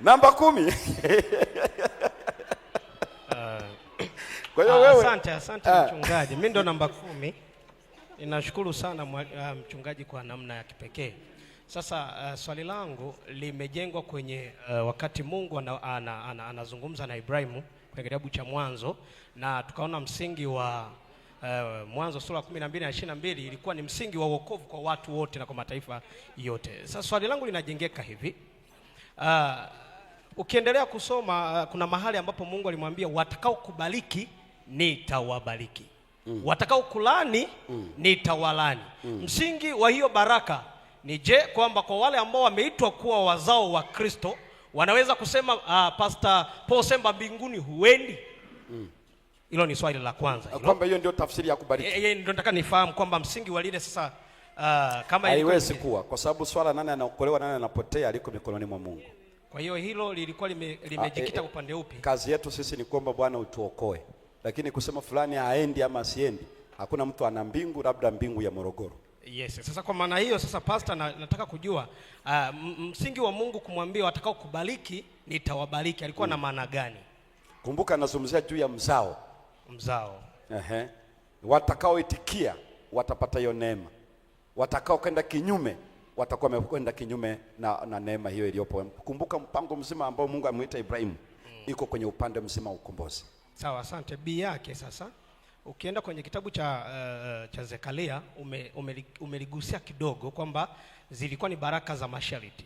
Namba 10. Kwa hiyo wewe, asante mchungaji. Mimi ndo namba 10. Ninashukuru sana mchungaji kwa namna ya kipekee. Sasa swali langu limejengwa kwenye wakati Mungu anazungumza na Ibrahimu kwenye kitabu cha Mwanzo, na tukaona msingi wa Mwanzo sura 12 na 22 ilikuwa ni msingi wa wokovu kwa watu wote na kwa mataifa yote. Sasa swali langu linajengeka hivi. Ukiendelea kusoma kuna mahali ambapo Mungu alimwambia watakao kubariki nitawabariki. Watakao kulani nitawalani. Msingi wa hiyo baraka ni kwamba kwa wale ambao wameitwa kuwa wazao wa Kristo wanaweza kusema Pastor Paul Semba mbinguni huendi. Hilo ni swali la kwanza. Kwamba hiyo ndio tafsiri ya kubariki. Ndio nataka nifahamu kwamba msingi wa lile sasa kama haiwezi kuwa, kwa sababu swala nani anaokolewa nani anapotea aliko mikononi mwa Mungu. Kwa hiyo hilo lilikuwa limejikita upande upi? Kazi yetu sisi ni kuomba Bwana utuokoe. Lakini kusema fulani haendi ama asiendi, hakuna mtu ana mbingu, labda mbingu ya Morogoro. Yes. Sasa kwa maana hiyo sasa Pastor nataka kujua msingi wa Mungu kumwambia watakao kubariki nitawabariki alikuwa na maana gani? Kumbuka anazungumzia juu ya mzao. Watakaoitikia watapata hiyo neema. Watakao kwenda kinyume watakuwa wamekwenda kinyume na neema hiyo iliyopo. Kumbuka mpango mzima ambao Mungu amemuita Ibrahimu iko kwenye upande mzima wa ukombozi. Sawa, asante. Bi yake sasa ukienda kwenye kitabu cha Zekaria umeligusia kidogo kwamba zilikuwa ni baraka za masharti.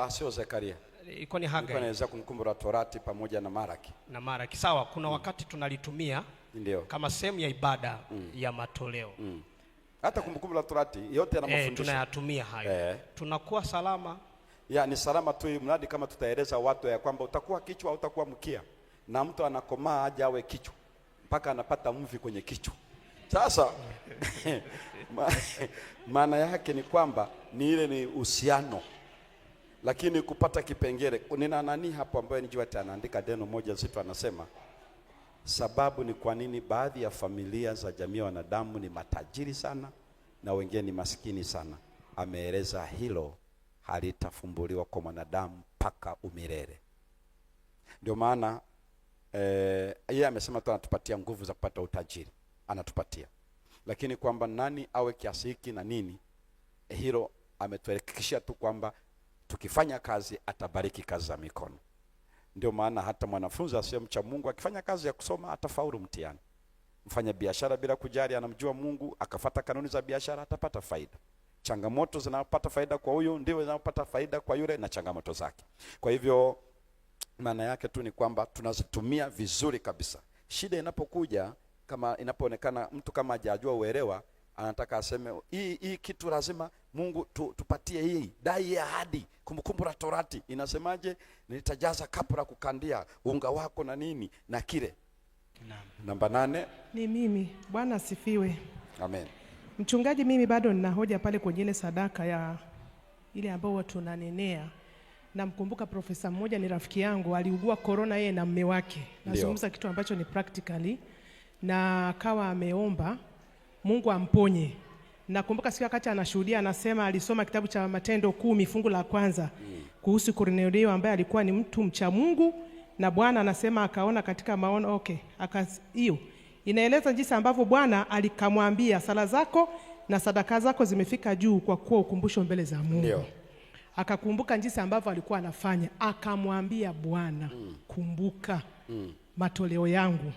Sio Zekaria. Ilikuwa ni Hagai. Inaweza Kumbukumbu la Torati pamoja na Maraki. Sawa, kuna wakati tunalitumia ndio kama sehemu ya ibada ya matoleo. Hata Kumbukumbu la Torati yote yana mafundisho. Tunayatumia hayo. Tunakuwa salama. Ni salama tu mradi kama tutaeleza watu ya kwamba utakuwa kichwa au utakuwa mkia. Na mtu anakomaa aje awe kichwa mpaka anapata mvi kwenye kichwa. Sasa maana yake ni kwamba ni uhusiano. Lakini kupata kipengele, nina nani hapo ambaye nijua anaandika neno moja zito, anasema sababu ni kwa nini baadhi ya familia za jamii ya wanadamu ni matajiri sana na wengine ni maskini sana. Ameeleza hilo halitafumbuliwa kwa mwanadamu mpaka umilele. Ndio maana yeye amesema tu anatupatia nguvu za kupata utajiri, anatupatia. Lakini kwamba nani awe kiasi hiki na nini, hilo ametuhakikishia tu kwamba tukifanya kazi atabariki kazi za mikono. Ndio maana hata mwanafunzi asiyemcha Mungu akifanya kazi ya kusoma atafaulu mtihani. Mfanya biashara bila kujali anamjua Mungu akafuata kanuni za biashara atapata faida. Changamoto zinapata faida kwa huyu ndio zinapata faida kwa yule na changamoto zake. Kwa hivyo maana yake tu ni kwamba tunazitumia vizuri kabisa. Shida inapokuja, kama inapoonekana mtu kama hajajua uelewa, anataka aseme hii kitu lazima Mungu tupatie hii, dai ya ahadi. Kumbukumbu la Torati inasemaje? Nitajaza kapu la kukandia unga wako na nini na kile. Namba 8. Ni mimi. Bwana asifiwe. Amen. Mchungaji, mimi bado nina hoja pale kwenye ile sadaka ya ile ambao tunanenea. Namkumbuka profesa mmoja, ni rafiki yangu, aliugua corona yeye na mume wake. Nazungumza kitu ambacho ni practically, na akawa ameomba Mungu amponye. Nakumbuka siku wakati anashuhudia, anasema alisoma kitabu cha Matendo 10 fungu la kwanza kuhusu Kornelio ambaye alikuwa ni mtu mcha Mungu, na Bwana anasema akaona katika maono. Hiyo inaeleza jinsi ambavyo Bwana alikamwambia sala zako na sadaka zako zimefika juu kwa kuwa ukumbusho mbele za Mungu. Ndio. Akakumbuka jinsi ambavyo alikuwa anafanya, akamwambia Bwana, kumbuka matoleo yangu.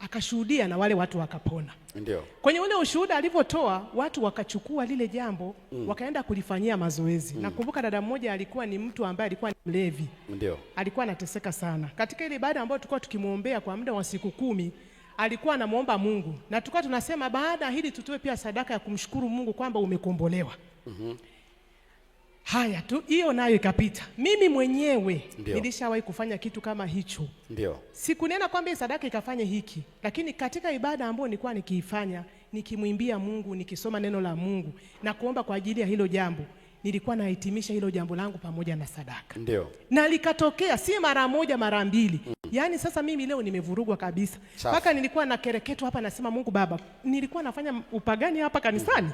Akashuhudia na wale watu wakapona. Ndio. Kwenye ule ushuhuda alivyotoa, watu wakachukua lile jambo wakaenda kulifanyia mazoezi. Nakumbuka dada mmoja alikuwa ni mtu ambaye alikuwa ni mlevi. Ndio. Alikuwa anateseka sana. Katika ile ibada ambayo tulikuwa tukimuombea kwa muda wa siku 10, alikuwa anamuomba Mungu. Na tulikuwa tunasema baada hili tutoe pia sadaka ya kumshukuru Mungu kwamba umekombolewa. Haya tu, hiyo nayo ikapita. Mimi mwenyewe nilishawahi kufanya kitu kama hicho. Ndio. Sikunena kwamba sadaka ikafanye hiki, lakini katika ibada ambayo nilikuwa nikiifanya, nikimwimbia Mungu, nikisoma neno la Mungu na kuomba kwa ajili ya hilo jambo, nilikuwa nahitimisha hilo jambo langu pamoja na sadaka. Ndio. Na likatokea si mara moja, mara mbili. Yaani sasa mimi leo nimevurugwa kabisa. Mpaka nilikuwa na kereketo hapa nasema, Mungu Baba, nilikuwa nafanya upagani hapa kanisani.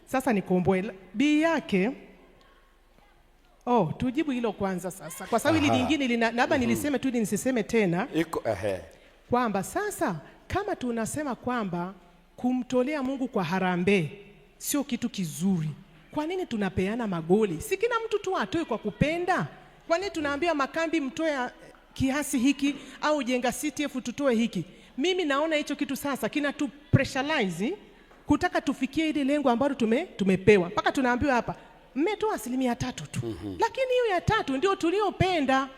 Sasa nikomboe. Bi yake tujibu hilo kwanza sasa. Kwa sababu hili lingine labda niliseme tu nisiseme tena. Kwamba sasa kama tunasema kwamba kumtolea Mungu kwa harambee sio kitu kizuri, kwa nini tunapeana magoli? Si kila mtu tu atoe kwa kupenda. Kwa nini tunaambia makambi mtoe kiasi hiki au jenga CTF tutoe hiki? Mimi naona hicho kitu sasa kina tu pressurize kutaka tufikie ile lengo ambalo tumepewa. Mpaka tunaambiwa hapa mmetoa 3% tu. Lakini hiyo ya 3 ndio tuliopenda.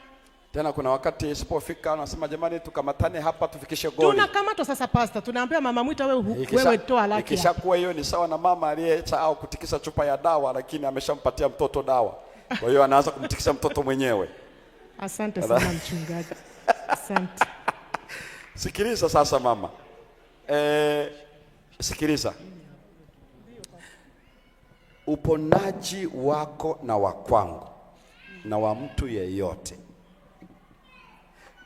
Tena kuna wakati isipofika anasema jamani tukamatane hapa tufikishe goli. Tunakamatwa sasa pastor, tunaambia mama Mwita wewe toa laki. Ikishakuwa hiyo ni sawa na mama aliyesahau kutikisa chupa ya dawa lakini ameshampatia mtoto dawa. Kwa hiyo anaanza kumtikisa mtoto mwenyewe. Asante sana mchungaji. Asante. Sikiliza sasa mama. Sikiliza. Uponaji wako na wa kwangu na wa mtu yeyote,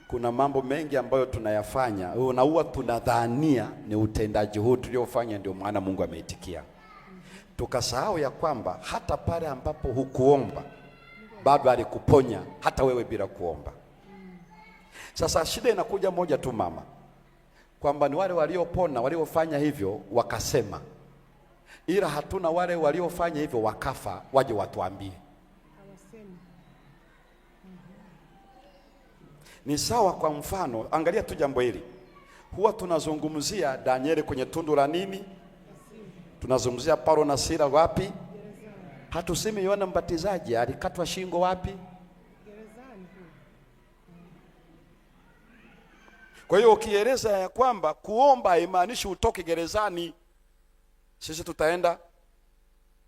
kuna mambo mengi ambayo tunayafanya na huwa tunadhania ni utendaji huu tuliofanya ndio maana Mungu ameitikia. Tukasahau ya kwamba hata pale ambapo hukuomba bado alikuponya hata wewe bila kuomba. Sasa shida inakuja moja tu mama, kwamba ni wale waliopona waliofanya hivyo wakasema, ila hatuna wale waliofanya hivyo wakafa waje watuambie. Ni sawa. Kwa mfano, angalia tu jambo hili. Huwa tunazungumzia Danieli kwenye tundu la nini? Tunazungumzia Paulo na Sila wapi? Hatusemi Yohana Mbatizaji alikatwa shingo wapi? Gerezani. Kwa hiyo ukieleza ya kwamba kuomba haimaanishi utoke gerezani. Sisi tutaenda.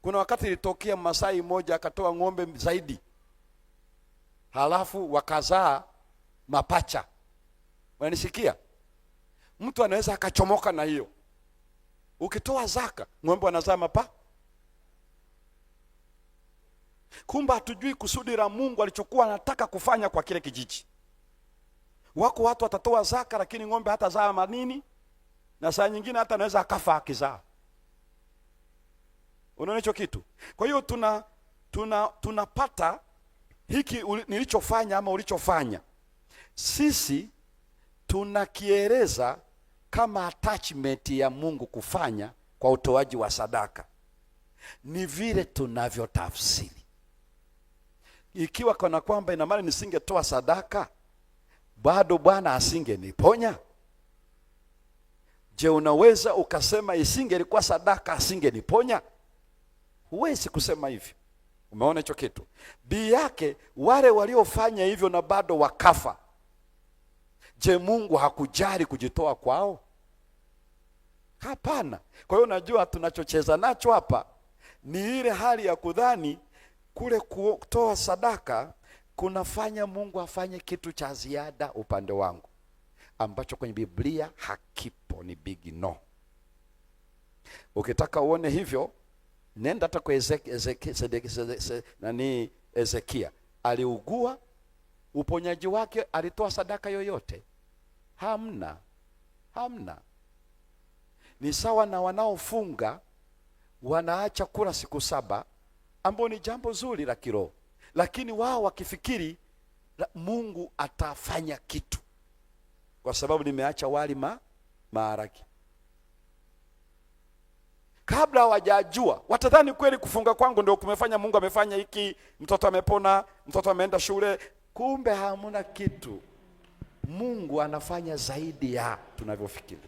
Kuna wakati ilitokea Masai mmoja akatoa ng'ombe zaidi, halafu wakazaa mapacha. Unanisikia? Mtu anaweza akachomoka na hiyo. Ukitoa zaka, ng'ombe wanazaa Kumbe hatujui kusudi la Mungu alichokuwa anataka kufanya kwa kile kijiji. Wako watu watatoa zaka lakini ng'ombe hata zaa manini, na saa nyingine hata anaweza akafa akizaa. Unaona hicho kitu? Kwa hiyo tunapata hiki nilichofanya ama ulichofanya. Sisi tunakieleza kama attachment ya Mungu kufanya kwa utoaji wa sadaka. Ni vile tunavyotafsiri. Ikiwa kana kwamba ina maana nisingetoa sadaka bado Bwana asingeniponya, je, unaweza ukasema isingelikuwa sadaka asingeniponya? Huwezi kusema hivyo. Umeona hicho kitu? Bi yake wale waliofanya hivyo na bado wakafa, je, Mungu hakujali kujitoa kwao? Hapana. Kwa hiyo najua tunachocheza nacho hapa ni ile hali ya kudhani kule kutoa sadaka kunafanya Mungu afanye kitu cha ziada upande wangu. ambacho kwenye Biblia hakipo, ni big no. Ukitaka uone hivyo, nenda hata kwa Ezekia. Aliugua, uponyaji wake alitoa sadaka yoyote? Hamna. Ni sawa na wanaofunga wanaacha kula siku 7, ambao ni jambo zuri la kiroho, lakini wao wakifikiri Mungu atafanya kitu kwa sababu nimeacha wali maharage. Kabla hawajajua watadhani kweli kufunga kwangu ndio kumefanya Mungu amefanya hiki, mtoto amepona, mtoto ameenda shule. Kumbe hamuna kitu. Mungu anafanya zaidi ya tunavyofikiri.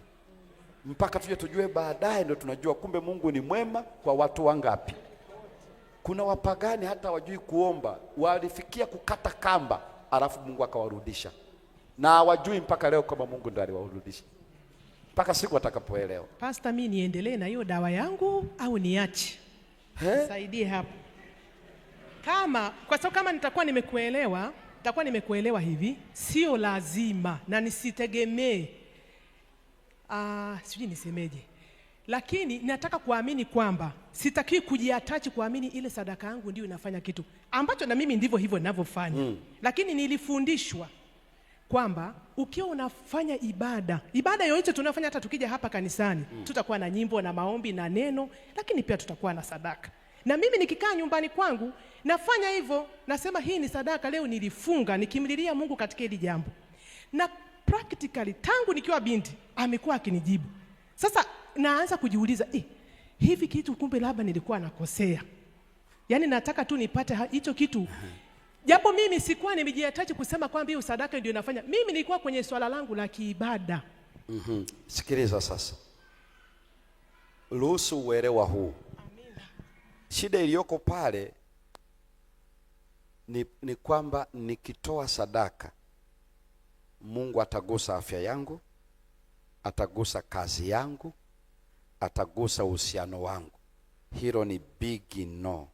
Mpaka tujue baadaye ndio tunajua kumbe Mungu ni mwema kwa watu wangapi. Kuna wapagani hata wajui kuomba, walifikia kukata kamba alafu Mungu akawarudisha, na hawajui mpaka leo kama Mungu ndiye aliwarudisha, mpaka siku atakapoelewa. Pastor, mimi niendelee na hiyo dawa yangu au niache? Nisaidie hapo. Kwa sababu kama nitakuwa nimekuelewa hivi, sio lazima na nisitegemee. Sijui nisemeje. Lakini nataka kuamini kwamba sitaki kujiatachi kuamini ile sadaka yangu ndio inafanya kitu, ambacho na mimi ndivyo hivyo ninavyofanya. Lakini nilifundishwa kwamba ukiwa unafanya ibada yoyote tunafanya, hata tukija hapa kanisani tutakuwa na nyimbo na maombi na neno, lakini pia tutakuwa na sadaka. Na mimi nikikaa nyumbani kwangu nafanya hivyo, nasema hii ni sadaka, leo nilifunga nikimlilia Mungu katika hili jambo. Na practically tangu nikiwa binti amekuwa akinijibu. Sasa naanza kujiuliza, hivi kitu kumbe labda nilikuwa nakosea. Yaani nataka tu nipate hicho kitu. Japo mimi sikuwa nimejiatachi kusema kwamba hiyo sadaka ndio inafanya. Mimi nilikuwa kwenye swala langu la kiibada. Sikiliza sasa. Ruhusu uelewa huu. Amina. Shida iliyoko pale ni kwamba nikitoa sadaka, Mungu atagusa afya yangu, atagusa kazi yangu, atagusa uhusiano wangu. Hilo ni big no.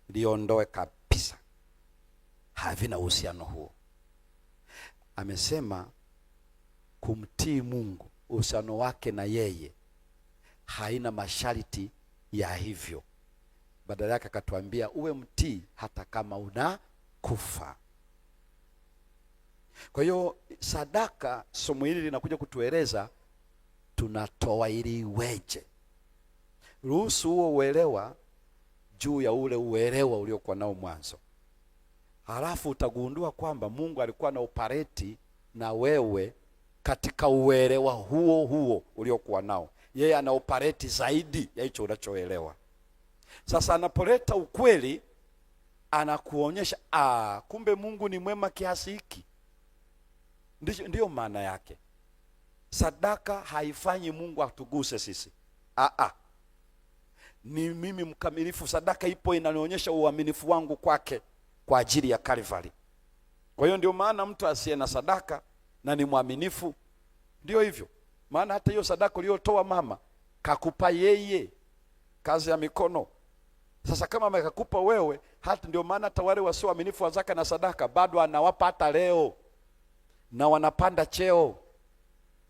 Liondoe kabisa. Havina uhusiano huo. Amesema kumtii Mungu, uhusiano wake na yeye haina masharti ya hivyo. Badala yake akatuambia uwe mtii hata kama unakufa. Kwa hiyo sadaka, somo hili linakuja kutueleza tunatoa ili iweje. Ruhusu huo uelewa juu ya ule uelewa uliokuwa nao mwanzo. Halafu utagundua kwamba Mungu alikuwa na operate na wewe katika uelewa huo uliokuwa nao. Yeye ana operate zaidi ya hicho unachoelewa. Sasa anapoleta ukweli, anakuonyesha kumbe Mungu ni mwema kiasi hiki. Ndiyo maana yake. Sadaka haifanyi Mungu atuguse sisi. Ni mimi mkamilifu. Sadaka ipo inanionyesha uaminifu wangu kwake kwa ajili ya Calvary. Kwa hiyo ndio maana mtu asiye na sadaka na ni mwaminifu, ndio hivyo. Maana hata hiyo sadaka uliyotoa mama kakupa yeye, kazi ya mikono. Sasa kama amekakupa wewe, hata ndio maana hata wale wasio waaminifu wa zaka na sadaka bado anawapa hata leo, na wanapanda cheo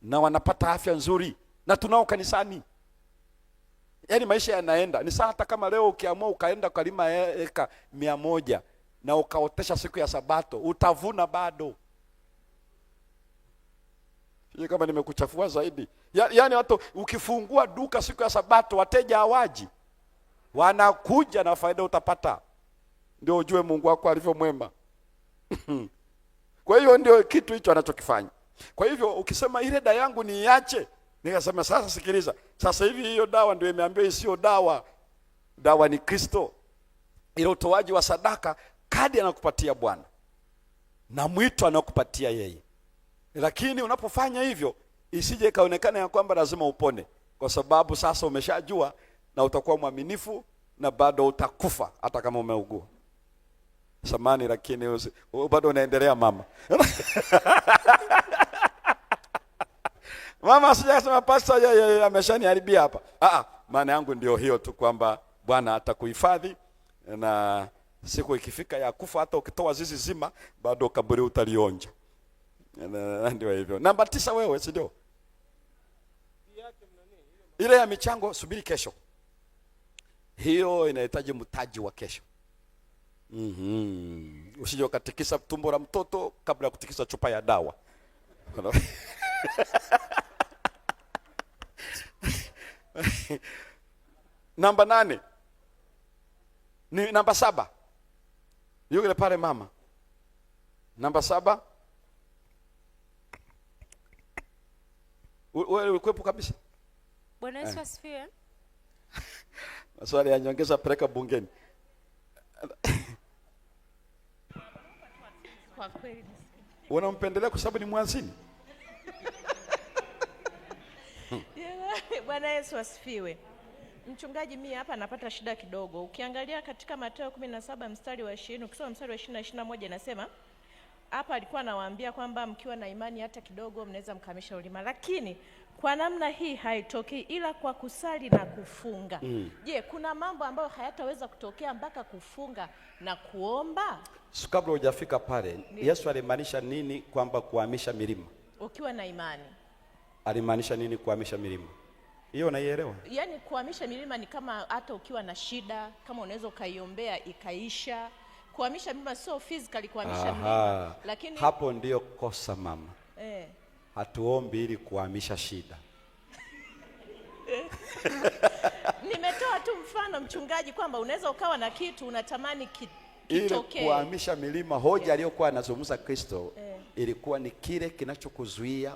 na wanapata afya nzuri, na tunao kanisani. Yaani maisha yanaenda. Ni sawa hata kama leo ukiamua ukaenda kalima eka 100 na ukaotesha siku ya Sabato, utavuna bado. Hii kama nimekuchafua zaidi. Yaani watu ukifungua duka siku ya Sabato, wateja hawaji. Wanakuja na faida utapata. Ndio ujue Mungu wako alivyo mwema. Kwa hiyo ndio kitu hicho anachokifanya. Kwa hivyo ukisema ile dawa yangu niache, nikasema sasa sikiliza. Sasa hivi hiyo dawa ndio imeambiwa isiyo dawa. Dawa ni Kristo. Ile utoaji wa sadaka kadi anakupatia Bwana, na mwito anakupatia yeye. Lakini unapofanya hivyo isije ikaonekana ya kwamba lazima upone, kwa sababu sasa umeshajua na utakuwa mwaminifu na bado utakufa hata kama umeugua. Samani lakini bado unaendelea mama. Mama sijasema pastor yeye ameshaniharibia hapa. Maana yangu ndio hiyo tu kwamba Bwana atakuhifadhi, na siku ikifika ya kufa hata ukitoa zizi zima bado kaburi utalionja. Ndio hivyo. Namba 9 wewe, si ndio? Ile ya michango subiri kesho. Hiyo inahitaji mtaji wa kesho. Usije ukatikisa tumbo la mtoto kabla ya kutikisa chupa ya dawa. Namba 8. Ni namba 7. Yule pale mama. Namba 7. Wewe ulikuwepo kabisa. Bwana Yesu asifiwe. Maswali ya nyongeza peleka bungeni. Kwa kweli. Unampendelea kwa sababu ni mwazini? Bwana Yesu asifiwe. Mchungaji, mimi hapa napata shida kidogo. Ukiangalia katika Mathayo 17 mstari wa 20, ukisoma mstari wa 20 na 21 inasema hapa alikuwa anawaambia kwamba mkiwa na imani hata kidogo mnaweza mkamisha ulima, lakini kwa namna hii haitokei ila kwa kusali na kufunga. Je, kuna mambo ambayo hayataweza kutokea mpaka kufunga na kuomba? Kabla hujafika pale, Yesu alimaanisha nini kwamba kuhamisha milima? Ukiwa na imani. Alimaanisha nini kuhamisha milima? Hiyo unaielewa? Yaani kuhamisha milima ni kama hata ukiwa na shida, kama unaweza ukaiombea ikaisha. Kuhamisha milima sio physically kuhamisha milima, lakini hapo ndio kosa mama. Hatuombi ili kuhamisha shida. Nimetoa tu mfano mchungaji kwamba unaweza ukawa na kitu unatamani kitokee. Ili kuhamisha milima, hoja aliyokuwa anazungumza Kristo ilikuwa ni kile kinachokuzuia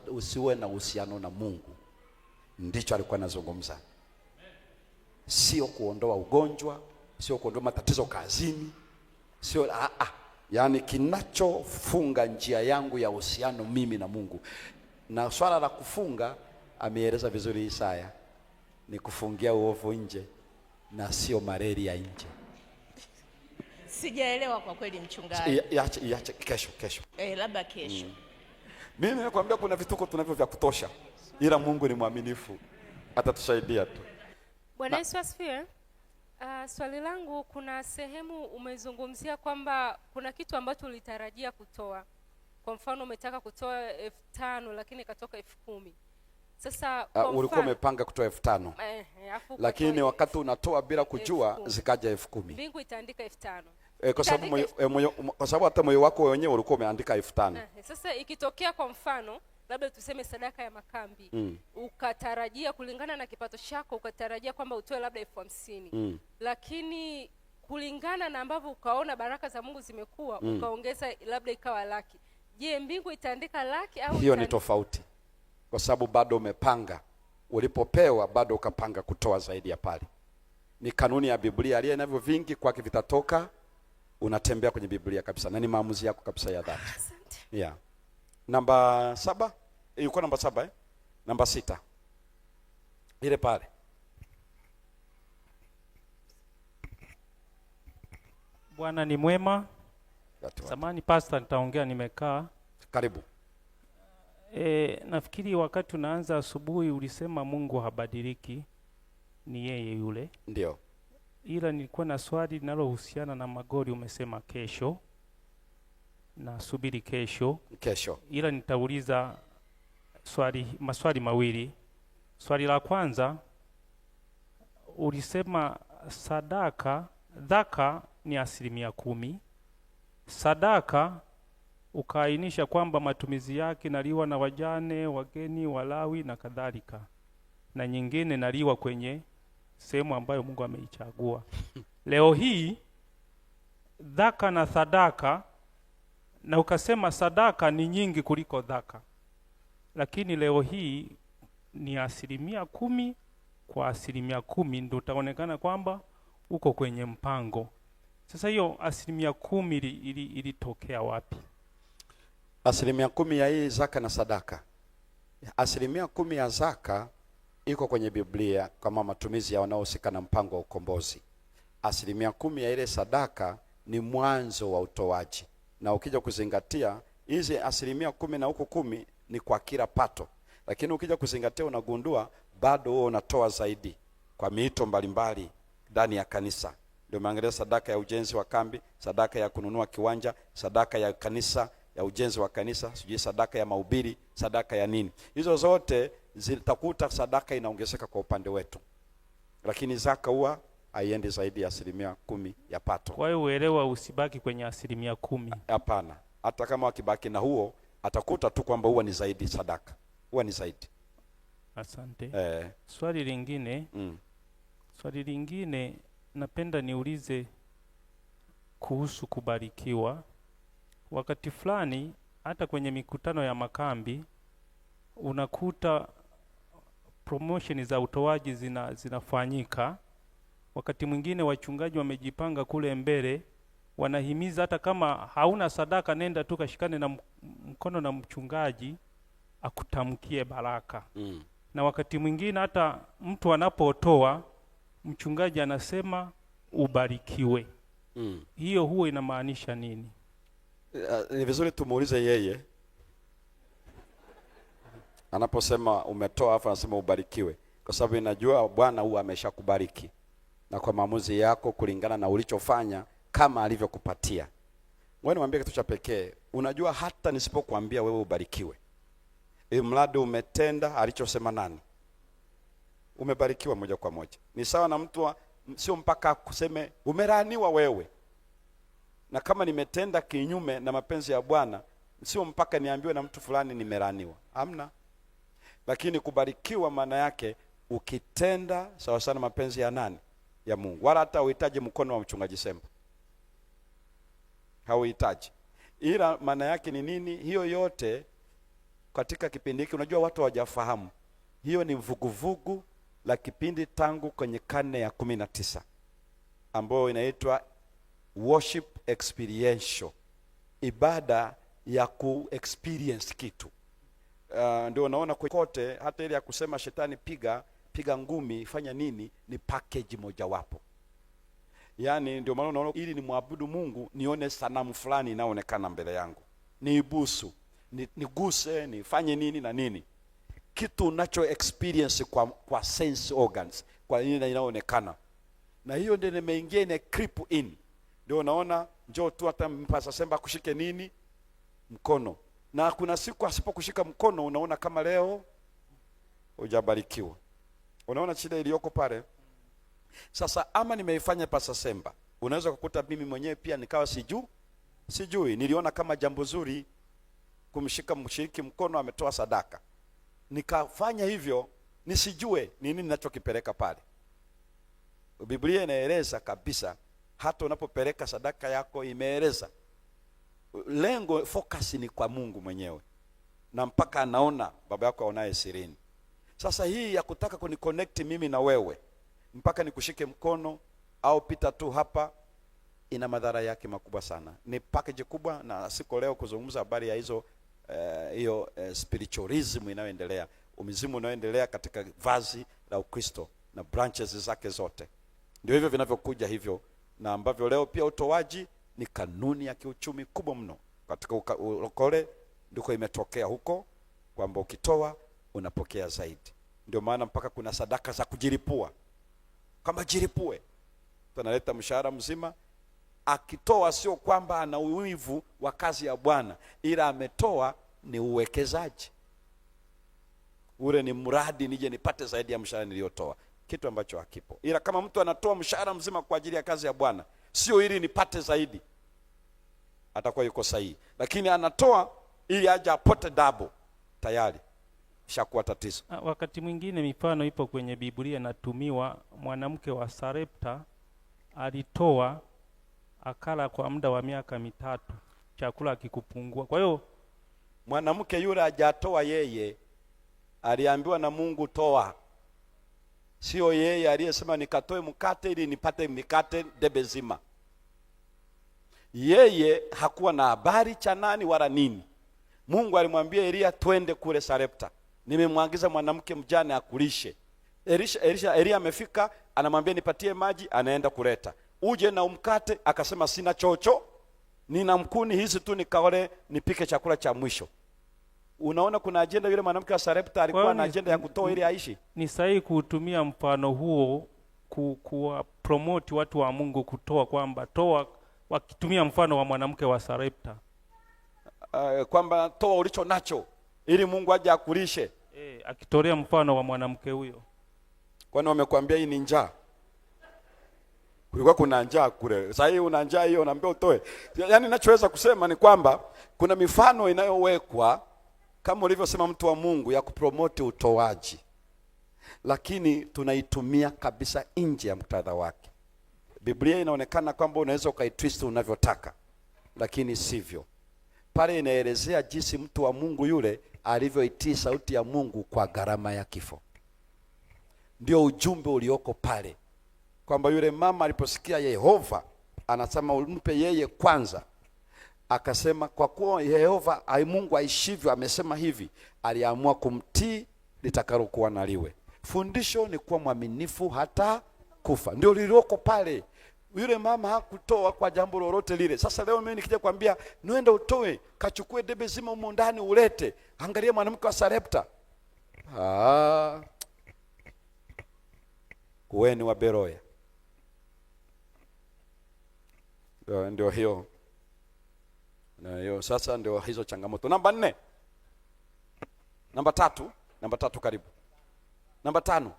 usiwe na uhusiano na Mungu. Ndicho alikuwa anazungumza. Sio kuondoa ugonjwa, sio kuondoa matatizo kazini, sio yaani kinachofunga njia yangu ya uhusiano mimi na Mungu. Na swala la kufunga ameeleza vizuri Isaya, ni kufungia uovu nje na sio malaria nje. Sijaelewa kwa kweli mchungaji. Iache kesho. Labda kesho. Mimi nakwambia kuna vituko tunavyo vya kutosha, ila Mungu ni mwaminifu, atatusaidia tu. Bwana Yesu asifiwe. Swali langu, kuna sehemu umezungumzia kwamba kuna kitu ambacho ulitarajia kutoa. Kwa mfano umetaka kutoa 5,000 lakini ikatoka 10,000. Sasa ulikuwa umepanga kutoa 5,000. Lakini wakati unatoa bila kujua zikaja 10,000. Mbingu itaandika 5,000. Kwa sababu hata moyo wako wenyewe ulikuwa umeandika 5,000. Sasa ikitokea kwa mfano labda tuseme sadaka ya makambi, ukatarajia kulingana na kipato chako ukatarajia kwamba utoe labda 50,000, lakini kulingana na ambavyo ukaona baraka za Mungu zimekuwa ukaongeza labda ikawa 100,000. Je, mbingu itaandika 100,000 au hiyo ni tofauti? Kwa sababu bado umepanga, ulipopewa bado ukapanga kutoa zaidi ya pale. Ni kanuni ya Biblia, aliye navyo vingi kwake vitatoka. Unatembea kwenye Biblia kabisa na ni maamuzi yako kabisa ya dhati. Yeah. Namba 7, ilikuwa namba 7 Namba 6. Ile pale. Bwana ni mwema. Samani pastor, nitaongea nimekaa. Karibu. Nafikiri wakati unaanza asubuhi ulisema Mungu habadiliki, ni yeye yule. Ndio. Ila nilikuwa na swali linalohusiana na magoli, umesema kesho. Na subiri kesho. Ila nitauliza maswali mawili. Swali la kwanza, ulisema dhaka ni 10%. Sadaka ukaainisha kwamba matumizi yake naliwa na wajane, wageni, walawi na kadhalika. Na nyingine naliwa kwenye sehemu ambayo Mungu ameichagua. Leo hii dhaka na sadaka, na ukasema sadaka ni nyingi kuliko dhaka. Lakini leo hii ni 10% kwa 10% ndio utaonekana kwamba uko kwenye mpango. Sasa hiyo 10% ilitokea wapi? 10% ya hii zaka na sadaka. 10% ya zaka iko kwenye Biblia kama matumizi ya wanaohusika na mpango wa ukombozi. 10% ya ile sadaka ni mwanzo wa utoaji. Na ukija kuzingatia hizi 10% na huko 10 ni kwa kila pato. Lakini ukija kuzingatia unagundua bado wewe unatoa zaidi kwa miito mbalimbali ndani ya kanisa. Ndio maangalia sadaka ya ujenzi wa kambi, sadaka ya kununua kiwanja, sadaka ya kanisa, ya ujenzi wa kanisa, sijui sadaka ya mahubiri, sadaka ya nini. Hizo zote zitakuta sadaka inaongezeka kwa upande wetu, lakini zaka huwa haiendi zaidi ya 10% ya pato. Kwa hiyo uelewa usibaki kwenye 10%. Hapana, hata kama wakibaki na huo, atakuta tu kwamba huwa ni zaidi, sadaka huwa ni zaidi. Asante. Swali lingine, swali lingine napenda niulize kuhusu kubarikiwa. Wakati fulani hata kwenye mikutano ya makambi unakuta promotion za utoaji zinafanyika. Wakati mwingine wachungaji wamejipanga kule mbele, wanahimiza hata kama hauna sadaka, nenda tu kashikane na mkono na mchungaji akutamkie baraka. Na wakati mwingine hata mtu anapotoa, mchungaji anasema ubarikiwe. Hiyo huwa inamaanisha nini? Ni vizuri tumuulize yeye. Anaposema umetoa afa anasema ubarikiwe, kwa sababu inajua Bwana huwa ameshakubariki na kwa maamuzi yako kulingana na ulichofanya kama alivyokupatia. Wewe niambie kitu cha pekee, unajua hata nisipokuambia wewe ubarikiwe, mradi umetenda alichosema nani, umebarikiwa moja kwa moja. Ni sawa na mtu, sio mpaka kuseme umelaaniwa wewe. Na kama nimetenda kinyume na mapenzi ya Bwana, sio mpaka niambiwe na mtu fulani nimelaaniwa. Hamna. Lakini kubarikiwa maana yake ukitenda sawa sana mapenzi ya nani? Ya Mungu. Wala hata uhitaji mkono wa mchungaji Sembo, hauhitaji. Ila maana yake ni nini? Hiyo yote katika kipindi hiki, unajua watu hawajafahamu, hiyo ni vuguvugu la kipindi tangu kwenye karne ya 19 ambayo inaitwa worship experiential, ibada ya ku-experience kitu. Ndio unaona kote, hata ile ya kusema shetani piga ngumi, fanya nini, ni package moja wapo. Yani ndio maana unaona ili ni muabudu Mungu, nione sanamu fulani inaonekana mbele yangu, niibusu, niguse, nifanye nini na nini, kitu unacho experience kwa sense organs, kwa nini inaonekana. Na hiyo ndio nimeingia ina creep in. Ndio unaona njoo tu hata mpasa Semba kushike nini, mkono, na kuna siku asipokushika mkono unaona kama leo hujabarikiwa. Unaona shida iliyoko pale. Sasa ama nimeifanya Pasa Semba, unaweza kukuta mimi mwenyewe pia nikawa sijui, niliona kama jambo zuri kumshika mshiriki mkono ametoa sadaka, nikafanya hivyo nisijue nini ninachokipeleka pale. Biblia inaeleza kabisa, hata unapopeleka sadaka yako imeeleza lengo, focus ni kwa Mungu mwenyewe, na mpaka anaona baba yako aonaye sirini. Sasa hii ya kutaka kuniconnect mimi na wewe mpaka nikushike mkono au pita tu hapa, ina madhara yake makubwa sana. Ni package kubwa, na siko leo kuzungumza habari ya hizo spiritualism inayoendelea, umizimu unaoendelea katika vazi la Ukristo na branches zake zote. Ndio hivyo vinavyokuja hivyo, na ambavyo leo pia utoaji ni kanuni ya kiuchumi kubwa mno katika ulokole. Ndiko imetokea huko kwamba ukitoa unapokea zaidi. Ndio maana mpaka kuna sadaka za kujiripua, kama jiripue, tunaleta mshahara mzima. Akitoa sio kwamba ana uwivu wa kazi ya Bwana, ila ametoa ni uwekezaji. Ule ni mradi nije nipate zaidi ya mshahara niliyotoa, kitu ambacho hakipo. Ila kama mtu anatoa mshahara mzima kwa ajili ya kazi ya Bwana, sio ili nipate zaidi, atakuwa yuko sahihi. Lakini anatoa ili aje apote double, tayari shakuwa tatizo. Wakati mwingine mifano ipo kwenye Biblia natumiwa. Mwanamke wa Sarepta alitoa akala kwa muda wa miaka 3, chakula akikupungua. Kwa hiyo mwanamke yule hajatoa yeye, aliambiwa na Mungu toa. Sio yeye aliyesema nikatoe mkate ili nipate mikate debe zima. Yeye hakuwa na habari cha nani wala nini. Mungu alimwambia Elia twende kule Sarepta, nimemwagiza mwanamke mjane akulishe. Elia amefika, anamwambia nipatie maji, anaenda kuleta. Uje na umkate, akasema sina chocho, nina mkuni hizi tu nikaole nipike chakula cha mwisho. Unaona kuna agenda, yule mwanamke wa Sarepta alikuwa na agenda ya kutoa ili aishi. Ni sahihi kutumia mfano huo kuwa promote watu wa Mungu kutoa, kwamba toa wakitumia mfano wa mwanamke wa Sarepta. kwamba toa ulicho nacho ili Mungu aje akulishe. Akitolea mfano wa mwanamke huyo. Kwani wamekwambia hii ni njaa? Kulikuwa kuna njaa kule. Sasa hii una njaa hiyo unaambia utoe. Yaani ninachoweza kusema ni kwamba kuna mifano inayowekwa kama ulivyosema mtu wa Mungu ya kupromote utoaji. Lakini tunaitumia kabisa nje ya muktadha wake. Biblia inaonekana kwamba unaweza ukaitwist unavyotaka, lakini sivyo. Pale inaelezea jinsi mtu wa Mungu yule alivyoitii sauti ya Mungu kwa gharama ya kifo. Ndio ujumbe ulioko pale, kwamba yule mama aliposikia Yehova anasema umpe yeye kwanza, akasema kwa kuwa Yehova Mungu aishivyo amesema hivi, aliamua kumtii litakalokuwa naliwe. Fundisho ni kuwa mwaminifu hata kufa. Ndio lilioko pale. Yule mama hakutoa kwa jambo lolote lile. Sasa leo mimi nikija kwambia niende utoe, kachukue debe zima humo ndani ulete. Angalia mwanamke wa Sarepta. Kuweni wa Beroya. Ndio hiyo. Na hiyo sasa ndio hizo changamoto. Namba 4. Namba 3 karibu. Namba 5.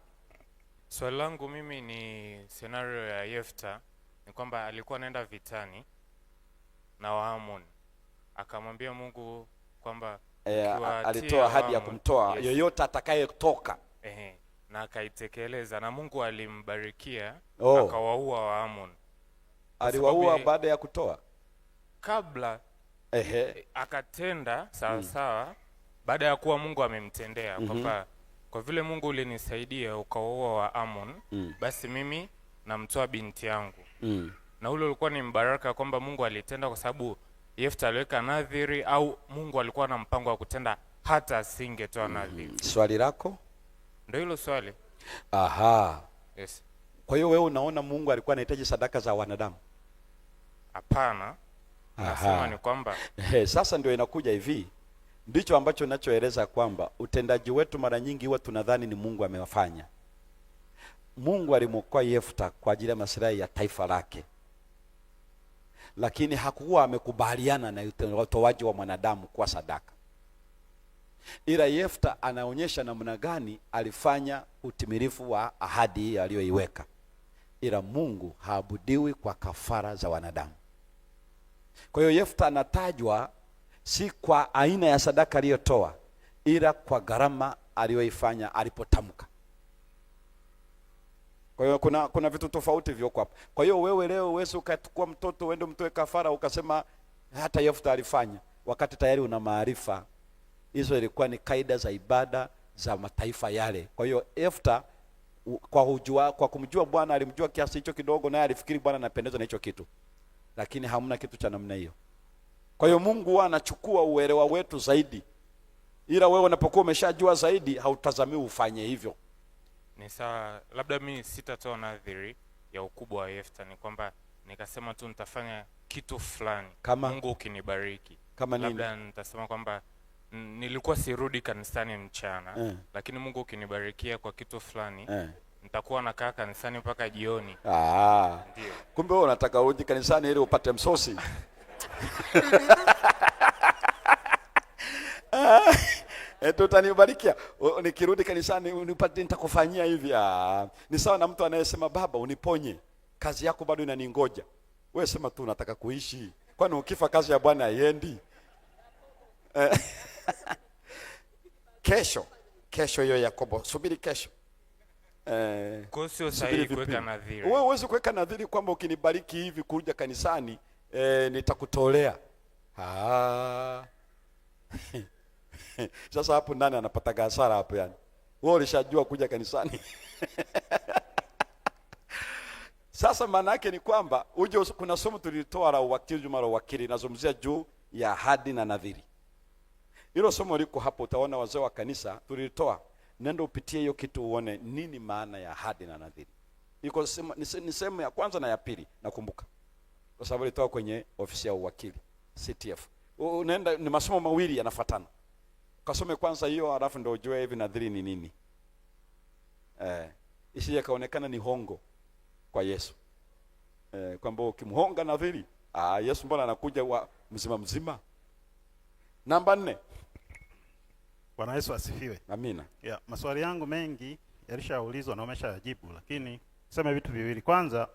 Swali langu mimi ni scenario ya Yefta, ni kwamba alikuwa anaenda vitani na Waamon. Akamwambia Mungu kwamba alitoa ahadi ya kumtoa yoyote atakayetoka. Na akaitekeleza na Mungu alimbarikia, akawaua Waamon. Aliwaua baada ya kutoa? Kabla akatenda sawa sawa baada ya kuwa Mungu amemtendea kwamba kwa vile Mungu ulinisaidia ukawaua Waamon, basi mimi namtoa binti yangu. Na ule ulikuwa ni mbaraka kwamba Mungu alitenda kwa sababu Yefta aliweka nadhiri, au Mungu alikuwa na mpango wa kutenda hata asingetoa nadhiri. Swali lako? Ndio hilo swali. Yes. Kwa hiyo wewe unaona Mungu alikuwa anahitaji sadaka za wanadamu? Hapana. Nasema ni kwamba sasa ndio inakuja hivi. Ndicho ambacho ninachoeleza kwamba utendaji wetu mara nyingi huwa tunadhani ni Mungu amewafanya. Mungu alimwokoa Yefta kwa ajili ya maslahi ya taifa lake. Lakini hakuwa amekubaliana na utoaji wa mwanadamu kwa sadaka. Ila Yefta anaonyesha namna gani alifanya utimilifu wa ahadi aliyoiweka. Ila Mungu haabudiwi kwa kafara za wanadamu. Kwa hiyo Yefta anatajwa si kwa aina ya sadaka aliyotoa, ila kwa gharama aliyoifanya alipotamka. Kwa hiyo kuna vitu tofauti vyoko hapo. Kwa hiyo wewe leo uweze ukachukua mtoto uende mtoe kafara ukasema hata Yefta alifanya, wakati tayari una maarifa. Hizo ilikuwa ni kaida za ibada za mataifa yale. Kwa hiyo Yefta kwa kumjua Bwana alimjua kiasi hicho kidogo, naye alifikiri Bwana anapendezwa na hicho kitu. Lakini hamna kitu cha namna hiyo. Kwa hiyo Mungu anachukua uelewa wetu zaidi. Ila wewe unapokuwa umeshajua zaidi hautazami ufanye hivyo. Ni sawa, labda mimi sitatoa nadhiri ya ukubwa wa Yefta, ni kwamba nikasema tu nitafanya kitu fulani kama Mungu ukinibariki. Kama labda nitasema kwamba nilikuwa sirudi kanisani mchana, lakini Mungu ukinibarikia kwa kitu fulani nitakuwa nakaa kanisani mpaka jioni. Ndio. Kumbe wewe unataka urudi kanisani ili upate msosi. Tutanibarikia nikirudi kanisani unipate nitakufanyia hivi. Ni sawa na mtu anayesema Baba uniponye, kazi yako bado inaningoja. Wewe sema tu unataka kuishi. Kwani ukifa kazi ya Bwana haiendi? Kesho hiyo Yakobo, subiri kesho. Kwa sio sahihi kuweka nadhiri. Wewe uweze kuweka nadhiri kwamba ukinibariki hivi kuja kanisani nitakutolea. Sasa hapo nani anapata hasara hapo yani? Wewe ulishajua kuja kanisani. Sasa maana yake ni kwamba kuna somo tulitoa la uwakili, juma la uwakili, nazungumzia juu ya ahadi na nadhiri. Hilo somo liko hapo, utaona wazee wa kanisa tulitoa. Nenda upitie hiyo kitu uone nini maana ya ahadi na nadhiri. Iko ni sehemu ya kwanza na ya pili nakumbuka. Kwa sababu ilitoka kwenye ofisi ya uwakili CTF. Unaenda ni masomo mawili yanafuatana. Kasome kwanza hiyo alafu ndio ujue hivi nadhiri ni nini. Isije kaonekana ni hongo kwa Yesu. Kwamba ukimhonga nadhiri, Yesu mbona anakuja mzima mzima? Namba 4. Bwana Yesu asifiwe. Amina. Yeah, maswali yangu mengi yalishaulizwa na umeshajibu, lakini sema vitu viwili. Kwanza,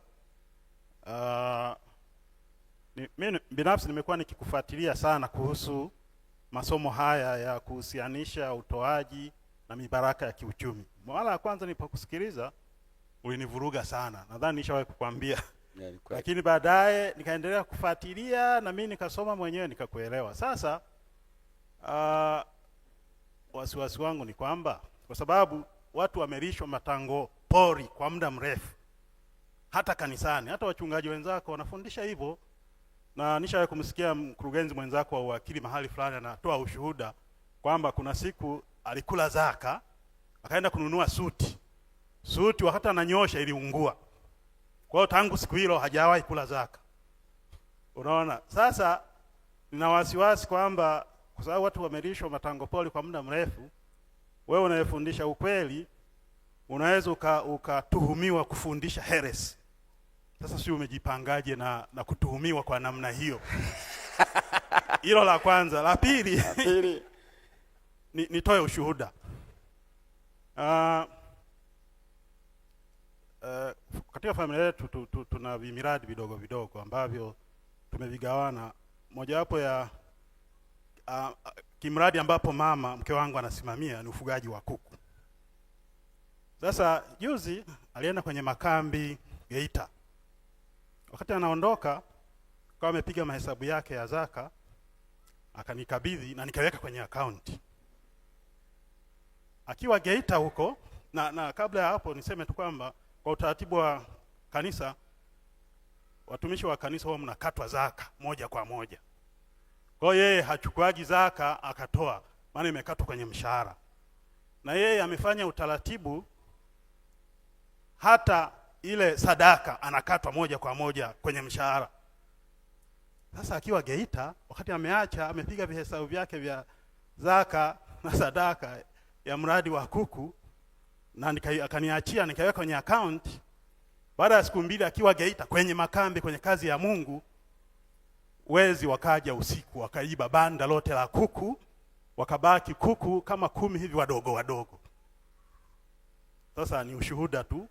mimi binafsi nimekuwa nikikufuatilia sana kuhusu masomo haya ya kuhusianisha utoaji na mibaraka ya kiuchumi. Mara ya kwanza nilipokusikiliza ulinivuruga sana. Nadhani nishawahi kukwambia. Yeah, lakini baadaye nikaendelea kufuatilia na mimi nikasoma mwenyewe nikakuelewa. Sasa wasiwasi wangu ni kwamba kwa sababu watu wamelishwa matango pori kwa muda mrefu, hata kanisani, hata wachungaji wenzako wanafundisha hivyo, na nishawahi kumsikia mkurugenzi mwenzako wa uwakili mahali fulani anatoa ushuhuda kwamba kuna siku alikula zaka, akaenda kununua suti wakati ananyosha iliungua. Kwa hiyo tangu siku hilo hajawahi kula zaka. Unaona? Sasa nina wasiwasi kwamba kwa sababu watu wamelishwa matango poli kwa muda mrefu, wewe unayefundisha ukweli unaweza ukatuhumiwa kufundisha heresi. Sasa si umejipangaje na kutuhumiwa kwa namna hiyo? Hilo la kwanza. La pili, nitoe ushuhuda. Katika familia yetu tuna vimiradi vidogo vidogo ambavyo tumevigawana. Mojawapo ya kimradi ambapo mke wangu anasimamia ni ufugaji wa kuku. Sasa juzi alienda kwenye makambi Geita. Wakati anaondoka kwa amepiga mahesabu yake ya zaka, akanikabidhi na nikaweka kwenye account. Akiwa Geita huko na kabla ya hapo niseme tu kwamba kwa utaratibu wa kanisa, watumishi wa kanisa wao mnakatwa zaka moja kwa moja. Kwa yeye hachukuaji zaka akatoa, maana imekatwa kwenye mshahara. Na yeye amefanya utaratibu hata ile sadaka anakatwa moja kwa moja kwenye mshahara. Sasa akiwa Geita, wakati amepiga vihesabu vyake vya zaka na sadaka ya mradi wa kuku na akaniachia nikaweka kwenye account. Baada ya siku 2 akiwa Geita kwenye makambi kwenye kazi ya Mungu, wezi wakaja usiku wakaiba banda lote la kuku, wakabaki kuku kama 10 hivi wadogo. Sasa ni ushuhuda tu,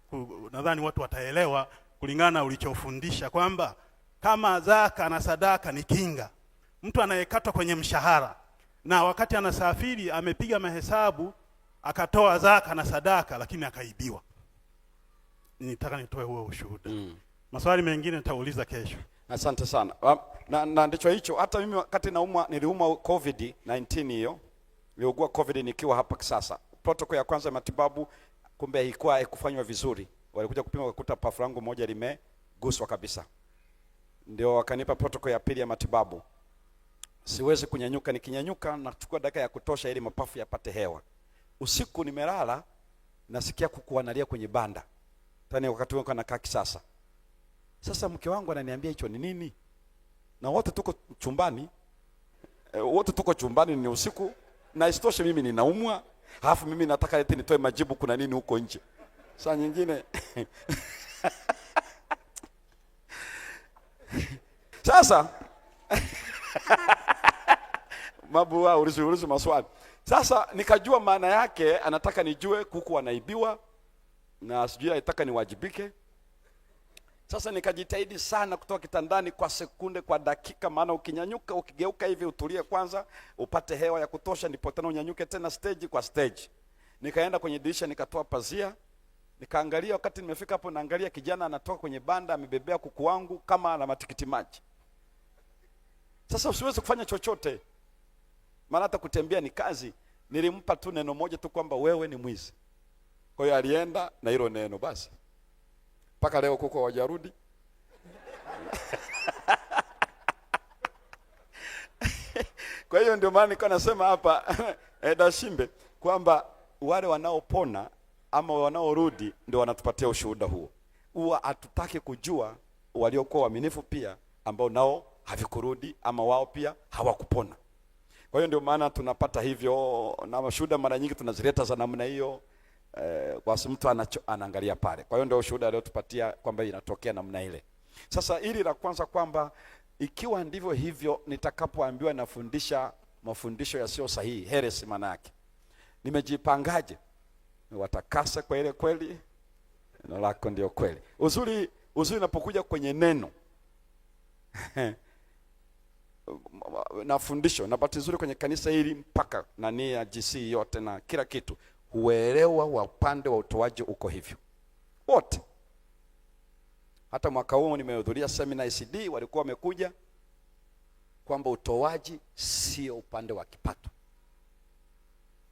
nadhani watu wataelewa kulingana na ulichofundisha kwamba kama zaka na sadaka ni kinga. Mtu anayekatwa kwenye mshahara na wakati anasafiri amepiga mahesabu akatoa zaka na sadaka lakini akaibiwa. Nitaka nitoe huo ushuhuda. Maswali mengine nitauliza kesho. Asante sana. Na ndicho hicho, hata mimi wakati niliumwa COVID-19 hiyo. Niliugua COVID nikiwa hapa Kisasa. Protocol ya kwanza ya matibabu kumbe haikuwa kufanywa vizuri. Walikuja kupima wakakuta pafu langu moja limeguswa kabisa. Ndio wakanipa protocol ya pili ya matibabu. Siwezi kunyanyuka, nikinyanyuka nachukua dakika ya kutosha ili mapafu yapate hewa. Usiku nimelala nasikia kuku wanalia kwenye banda. Tani wakati wangu anakaa Kisasa. Sasa mke wangu ananiambia hicho ni nini? Na wote tuko chumbani, ni usiku na isitoshe mimi ninaumwa. Halafu mimi nataka eti nitoe majibu kuna nini huko nje. Saa nyingine sasa mabua ulizi maswali. Sasa nikajua maana yake, anataka nijue kuku wanaibiwa na sijui anataka niwajibike. Sasa nikajitahidi sana kutoka kitandani kwa sekunde, kwa dakika, maana ukinyanyuka ukigeuka hivi utulie kwanza upate hewa ya kutosha ndipo tena unyanyuke tena stage kwa stage. Nikaenda kwenye dirisha nikatoa pazia, nikaangalia. Wakati nimefika hapo naangalia kijana anatoka kwenye banda amebebea kuku wangu kama na matikiti maji. Sasa usiweze kufanya chochote, maana hata kutembea ni kazi. Nilimpa tu neno moja tu kwamba wewe ni mwizi. Kwa hiyo alienda na hilo neno basi. Paka leo kuku hawajarudi. Kwa hiyo ndio maana niko nasema hapa Dashimbe kwamba wale wanaopona ama wanaorudi ndio wanatupatia ushuhuda huo. Huwa hatutaki kujua waliokuwa waaminifu pia ambao nao havikurudi ama wao pia hawakupona. Kwa hiyo ndio maana tunapata hivyo, na mashuhuda mara nyingi tunazileta za namna hiyo. Kwa sababu mtu anaangalia pale. Kwa hiyo ndio ushuhuda leo tupatia kwamba inatokea namna ile. Sasa ili la kwanza kwamba ikiwa ndivyo hivyo, nitakapoambiwa nafundisha mafundisho yasiyo sahihi, heresy maana yake. Nimejipangaje? Watakase kwa ile kweli, neno lako ndio kweli. Uzuri unapokuja kwenye neno na fundisho na bahati nzuri kwenye kanisa hili mpaka nani ya GC yote na kila kitu, uelewa wa upande wa utoaji uko hivyo wote. Hata mwaka huu nimehudhuria semina ICD, walikuwa wamekuja kwamba utoaji sio upande wa kipato,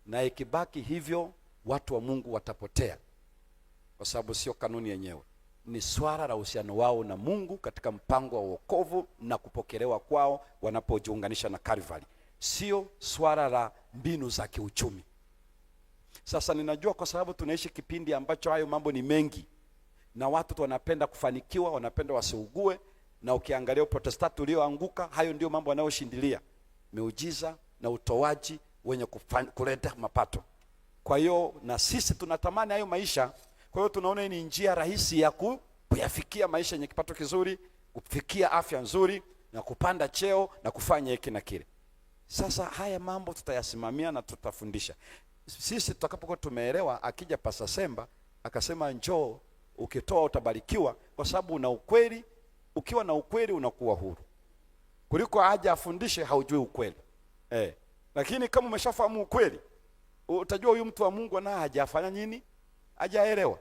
na ikibaki hivyo watu wa Mungu watapotea, kwa sababu sio kanuni yenyewe. Ni swala la uhusiano wao na Mungu katika mpango wa wokovu na kupokelewa kwao wanapojiunganisha na Calvary, sio swala la mbinu za kiuchumi. Sasa ninajua kwa sababu tunaishi kipindi ambacho hayo mambo ni mengi, na watu wanapenda kufanikiwa, wanapenda wasiugue, na ukiangalia Uprotestanti ulioanguka, hayo ndio mambo yanayoshindilia miujiza na utoaji wenye kuleta mapato. Kwa hiyo na sisi tunatamani hayo maisha. Kwa hiyo tunaona ni njia rahisi ya kuyafikia maisha yenye kipato kizuri, kufikia afya nzuri na kupanda cheo na kufanya hiki na kile. Sasa haya mambo tutayasimamia na tutafundisha. Sisi tutakapokuwa tumeelewa, akija Pastor Semba akasema njoo ukitoa utabarikiwa, kwa sababu una ukweli. Ukiwa na ukweli unakuwa huru, kuliko aje afundishe haujui ukweli. Lakini kama umeshafahamu ukweli, utajua huyu mtu wa Mungu na hajafanya nini, hajaelewa,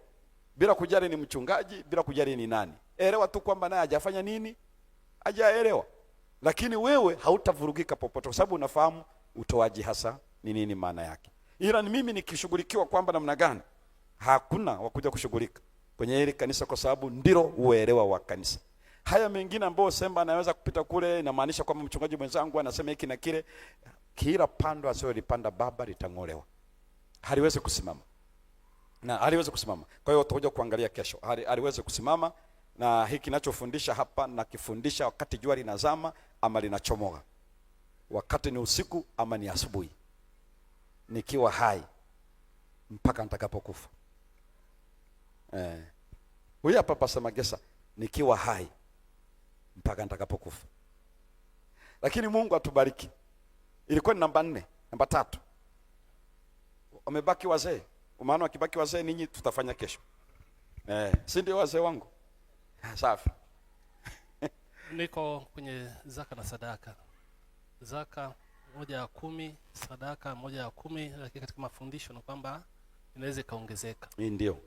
bila kujali ni mchungaji, bila kujali ni nani. Elewa tu kwamba naye hajafanya nini, hajaelewa. Lakini wewe hautavurugika popote, kwa sababu unafahamu utoaji hasa ni nini maana yake. Ila ni mimi nikishughulikiwa kwamba namna gani, hakuna wakuja kushughulika kwenye hili kanisa, kwa sababu ndilo uelewa wa kanisa. Haya mengine ambayo Semba anaweza kupita kule, inamaanisha kwamba mchungaji mwenzangu anasema hiki na kile, kila pando asiyolipanda baba litang'olewa. Haliwezi kusimama. Na haliwezi kusimama. Kwa hiyo tutakuja kuangalia kesho. Haliwezi kusimama, na hiki ninachofundisha hapa na kifundisha wakati jua linazama ama linachomoka, wakati ni usiku ama ni asubuhi, nikiwa hai mpaka nitakapokufa. Huyu hapa Pastor Magesa, nikiwa hai mpaka nitakapokufa. Lakini Mungu atubariki. Ilikuwa ni namba 4, namba 3. Wamebaki wazee. Maana wakibaki wazee ninyi tutafanya kesho. Si ndio wazee wangu? Safi. Niko kwenye zaka na sadaka. Zaka 1/10, sadaka 1/10, lakini katika mafundisho na kwamba inaweza kaongezeka. Ndio.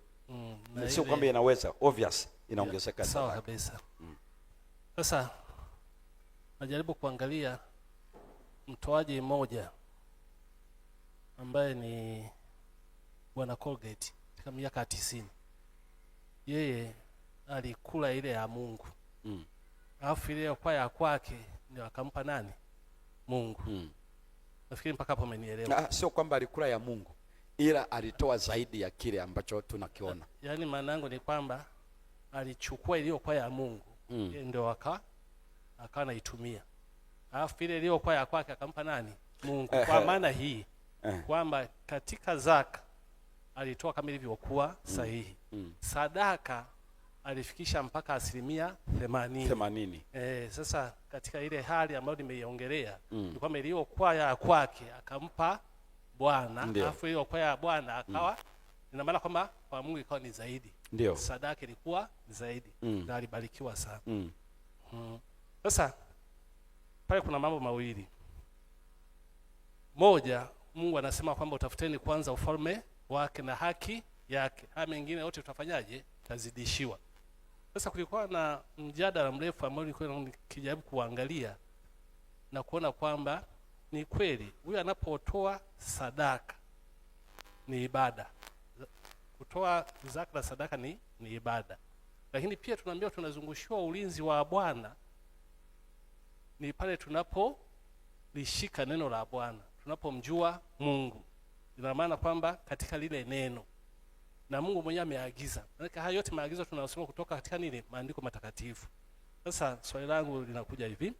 Sio kwamba inaweza, obvious inaongezeka. Sawa kabisa. Sasa najaribu kuangalia mtoaji mmoja ambaye ni Bwana Colgate katika miaka 90. Yeye alikula ile ya Mungu. Alafu ile kwa ya kwake ndio akampa nani? Mungu. Nafikiri mpaka hapo umenielewa. Sio kwamba alikula ya Mungu, ila alitoa zaidi ya kile ambacho tunakiona. Yaani maana yangu ni kwamba alichukua iliyokuwa ya Mungu, ndio akawa anaitumia. Alafu ile iliyokuwa ya kwake akampa nani? Mungu. Kwa maana hii kwamba katika zaka alitoa kama ilivyokuwa sahihi. Sadaka alifikisha mpaka 80%. Sasa katika ile hali ambayo nimeiongelea ni kwamba iliyokuwa ya kwake akampa Bwana, alafu iliyokuwa ya Bwana akawa ina maana kwamba kwa Mungu ikawa ni zaidi. Ndio. Sadaka ilikuwa zaidi na alibarikiwa sana. Sasa pale kuna mambo mawili. Moja, Mungu anasema kwamba utafuteni kwanza ufalme wake na haki yake, haya mengine yote utafanyaje? Tazidishiwa. Sasa kulikuwa na mjadala mrefu ambao nilikuwa nikijaribu kuangalia na kuona kwamba ni kweli huyu anapotoa sadaka ni ibada. Kutoa zaka na sadaka ni ibada. Lakini pia tunaambiwa tunazungushiwa ulinzi wa Bwana ni pale tunapolishika neno la Bwana, tunapomjua Mungu. Ina maana kwamba katika lile neno na Mungu mwenyewe ameagiza. Maana haya yote maagizo tunayosoma kutoka katika nini? Maandiko matakatifu. Sasa swali langu linakuja hivi.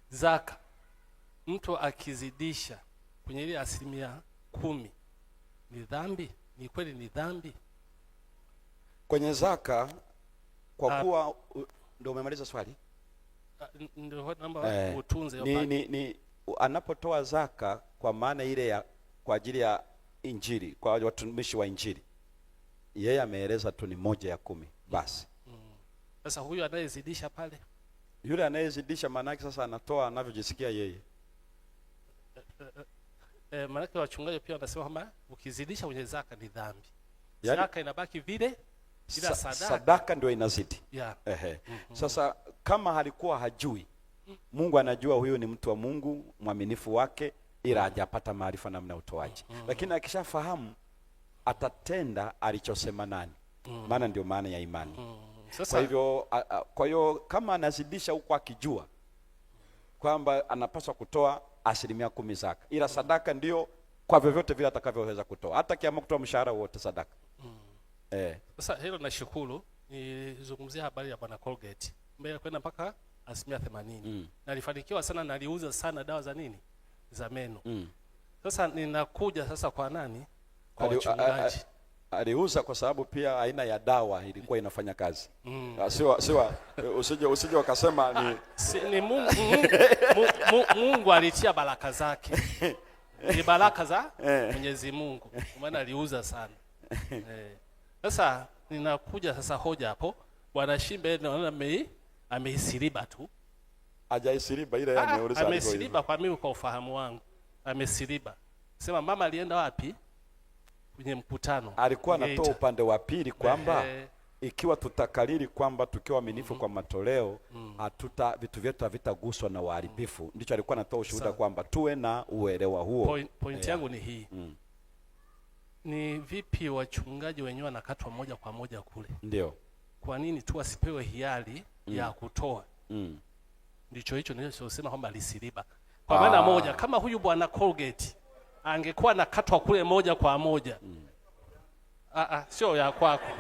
Zaka mtu akizidisha kwenye ile 10% ni dhambi? Ni kweli ni dhambi? Kwenye zaka kwa kuwa ndio umemaliza swali? Ndio namba utunze anapotoa zaka kwa maana ile ya kwa ajili ya injili, kwa watumishi wa injili, yeye ameeleza tu ni 1/10 basi. Sasa huyu anayezidisha pale, yule anayezidisha maana yake sasa anatoa anavyojisikia yeye. Maana wachungaji pia wanasema kwamba ukizidisha kwenye zaka ni dhambi. Yani, zaka inabaki vile ila sadaka ndio inazidi. Yeah. Sasa kama halikuwa hajui, Mungu anajua huyu ni mtu wa Mungu mwaminifu wake, ila hajapata maarifa namna utoaji. Lakini akishafahamu atatenda alichosema nani. Maana ndio maana ya imani. Sasa, kwa hiyo kama anazidisha huko akijua kwamba anapaswa kutoa 10% zaka, ila sadaka ndio kwa vyovyote vile atakavyoweza kutoa, hata kiamua kutoa mshahara wote sadaka. Sasa hilo nashukuru. Nizungumzia habari ya Bwana Colgate mbele kwenda mpaka 80%. Na alifanikiwa sana na aliuza sana dawa za nini? Za meno. Sasa ninakuja sasa kwa nani? Kwa wachungaji. Aliuza kwa sababu pia aina ya dawa ilikuwa inafanya kazi. Usije wakasema ni Mungu alitia baraka zake. Ni baraka za Mwenyezi Mungu. Maana aliuza sana. Sasa ninakuja sasa hoja hapo. Bwana Shimbe naona ameisiliba tu. Hajaisiliba ile ameuliza. Ameisiliba kwa mimi, kwa ufahamu wangu. Ameisiliba. Sema mama alienda wapi? Kwenye mkutano. Alikuwa anatoa upande wa pili kwamba ikiwa tutakalili kwamba tukiwa waaminifu kwa matoleo, vitu vyetu havitaguswa na uharibifu. Ndicho alikuwa anatoa ushuhuda kwamba tuwe na uelewa huo. Point yangu ni hii. Ni vipi wachungaji wenyewe wanakatwa moja kwa moja kule? Ndio. Kwa nini tu wasipewe hiari ya kutoa? Ndicho hicho nilichosema kwamba alisiliba. Kwa maana moja, kama huyu Bwana Colgate angekuwa nakatwa kule moja kwa moja. Sio ya kwako.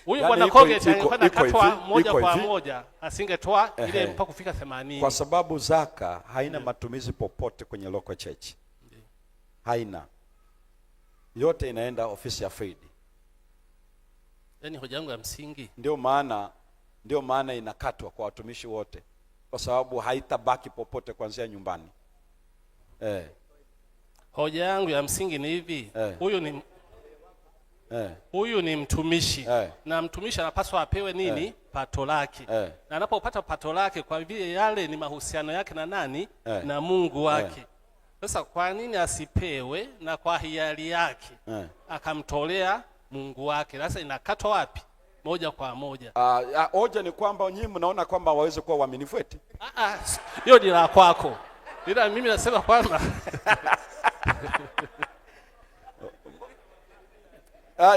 Huyu Bwana Colgate angekuwa nakatwa moja kwa moja, asingetoa ile mpaka kufika 80. Kwa sababu zaka haina matumizi popote kwenye local church. Haina. Yote inaenda ofisi ya Fred. Yaani hoja yangu ya msingi. Ndio maana inakatwa kwa watumishi wote. Kwa sababu haitabaki popote kuanzia nyumbani. Hoja yangu ya msingi ni hivi. Huyu ni mtumishi. Na mtumishi anapaswa apewe nini? Pato lake. Na anapopata pato lake, kwa vile yale ni mahusiano yake na nani? Na Mungu wake. Sasa kwa nini asipewe na kwa hiari yake akamtolea Mungu wake? Sasa inakatwa wapi? Moja kwa moja. Hoja ni kwamba nyinyi mnaona kwamba waweze kuwa waaminifu eti. Hiyo ni la kwako. Ila mimi nasema kwamba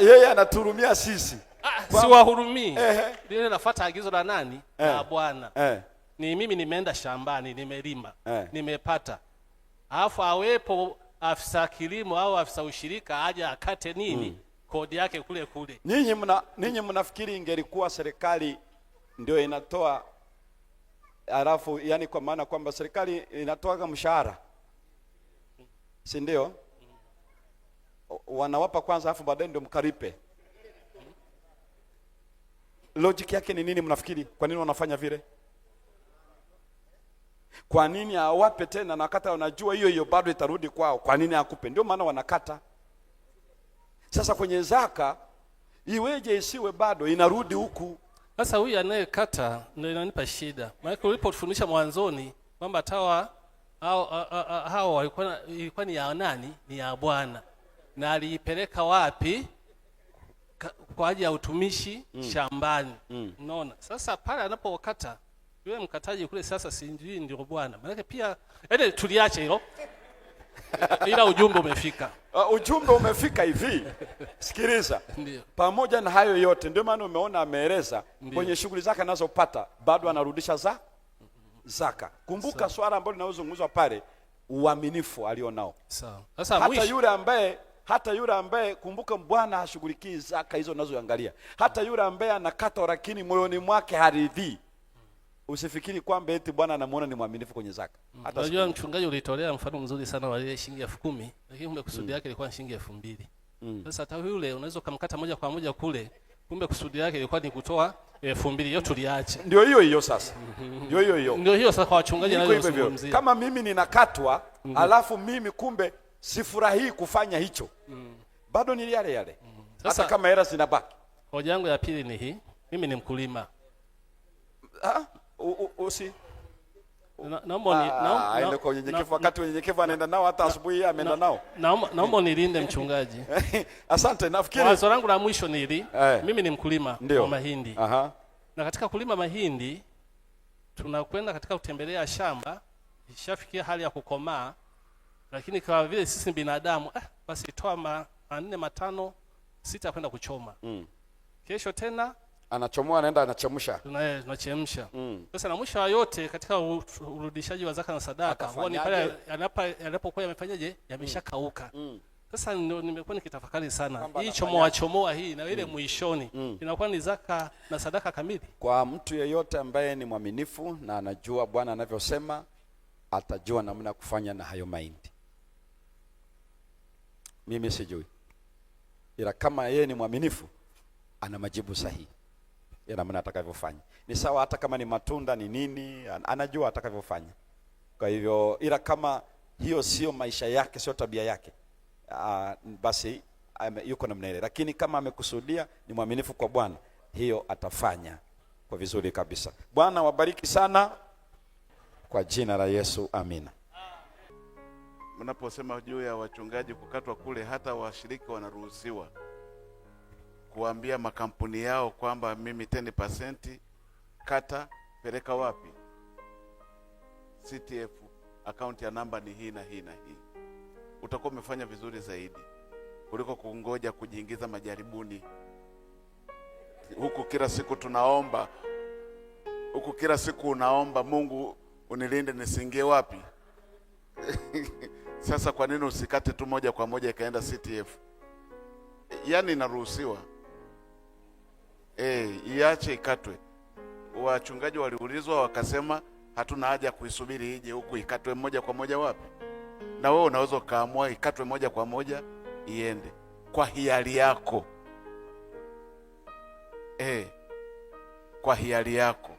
yeye anaturumia sisi. Si wahurumii. Ndio nafuata agizo la nani? La Bwana. Ni mimi nimeenda shambani, nimelima, nimepata. Alafu awepo afisa kilimo au afisa ushirika aje akate nini? Kodi yake kule kule. Ninyi mnafikiri ingelikuwa serikali ndio inatoa, alafu yani kwa maana kwamba serikali inatoa mshahara, si ndio? Wanawapa kwanza alafu baadaye ndio mkaripe. Logic yake ni nini mnafikiri? Kwa nini wanafanya vile? Kwa nini awape tena na wakati wanajua hiyo bado itarudi kwao? Kwa nini akupe? Ndio maana wanakata. Sasa kwenye zaka iweje isiwe bado inarudi huku? Sasa huyu anayekata ndio inanipa shida. Maana ulipofundisha mwanzoni kwamba tawa hao ilikuwa ni ya nani? Ni ya Bwana. Na aliipeleka wapi? Kwa ajili ya utumishi shambani. Unaona? Sasa pale anapokata yule mkataji kule, sasa sijui ndio Bwana. Maana pia tuliache hilo. Ila ujumbe umefika. Ujumbe umefika hivi. Sikiliza. Pamoja na hayo yote ndio maana umeona ameeleza kwenye shughuli zake anazopata bado anarudisha zaka. Kumbuka swala ambalo linalozungumzwa pale, uaminifu alionao. Sawa. Sasa hata yule ambaye kumbuka Bwana hashughulikii zaka hizo unazoangalia. Hata yule ambaye anakata lakini moyoni mwake haridhii. Usifikiri kwamba eti Bwana anamuona ni mwaminifu kwenye zaka. Hata unajua mchungaji ulitolea mfano mzuri sana wa ile shilingi 10,000, lakini kumbe kusudi yake ilikuwa shilingi 2,000. Sasa hata yule unaweza kumkata moja kwa moja kule kumbe kusudi yake ilikuwa ni kutoa 2000. Hiyo tuliache. Ndio hiyo sasa. Ndio hiyo sasa kwa wachungaji anazungumzia. Kama mimi ninakatwa, alafu mimi kumbe sifurahii kufanya hicho. Bado ni yale. Hata kama hela zinabaki. Hoja yangu ya pili ni hii. Mimi ni mkulima. Naomba kwa unyenyekevu, wakati unyenyekevu anaenda nao, hata asubuhi ameenda nao. Naomba nilinde mchungaji. Asante. Nafikiri wazo langu la mwisho ni hili. Mimi ni mkulima wa mahindi. Na katika kulima mahindi tunakwenda katika kutembelea shamba, ishafikia hali ya kukomaa, lakini kwa vile sisi binadamu basi toa 4, 5, 6 kwenda kuchoma. Kesho tena anachomoa, anaenda anachemsha. Tunachemsha. Sasa na mwisho wa yote katika urudishaji wa zaka na sadaka huwa ni pale yanapokuwa yamefanyaje, yameshakauka. Sasa ndio nimekuwa nikitafakari sana. Hii chomoa hii na ile mwishoni inakuwa ni zaka na sadaka kamili. Kwa mtu yeyote ambaye ni mwaminifu na anajua Bwana anavyosema, atajua namna kufanya na hayo mahindi. Mimi sijui. Ila kama yeye ni mwaminifu, ana majibu sahihi ya namna atakavyofanya. Ni sawa hata kama ni matunda ni nini, anajua atakavyofanya. Kwa hivyo ila kama hiyo sio maisha yake, sio tabia yake, basi yuko namna ile. Lakini kama amekusudia, ni mwaminifu kwa Bwana, hiyo atafanya kwa vizuri kabisa. Bwana wabariki sana kwa jina la Yesu, amina. Mnaposema juu ya wachungaji kukatwa kule, hata washiriki wanaruhusiwa kuambia makampuni yao kwamba mimi 10% kata, peleka wapi? CTF, account ya namba ni hii na hii na hii. Utakuwa umefanya vizuri zaidi kuliko kungoja kujiingiza majaribuni. Huku kila siku tunaomba, huku kila siku unaomba Mungu unilinde nisingie wapi? Sasa kwa nini usikate tu moja kwa moja ikaenda CTF? Yaani inaruhusiwa. Iache ikatwe. Wachungaji waliulizwa wakasema hatuna haja kuisubiri ije huku ikatwe moja kwa moja wapi? Na wewe unaweza kaamua ikatwe moja kwa moja iende kwa hiari yako. Kwa hiari yako.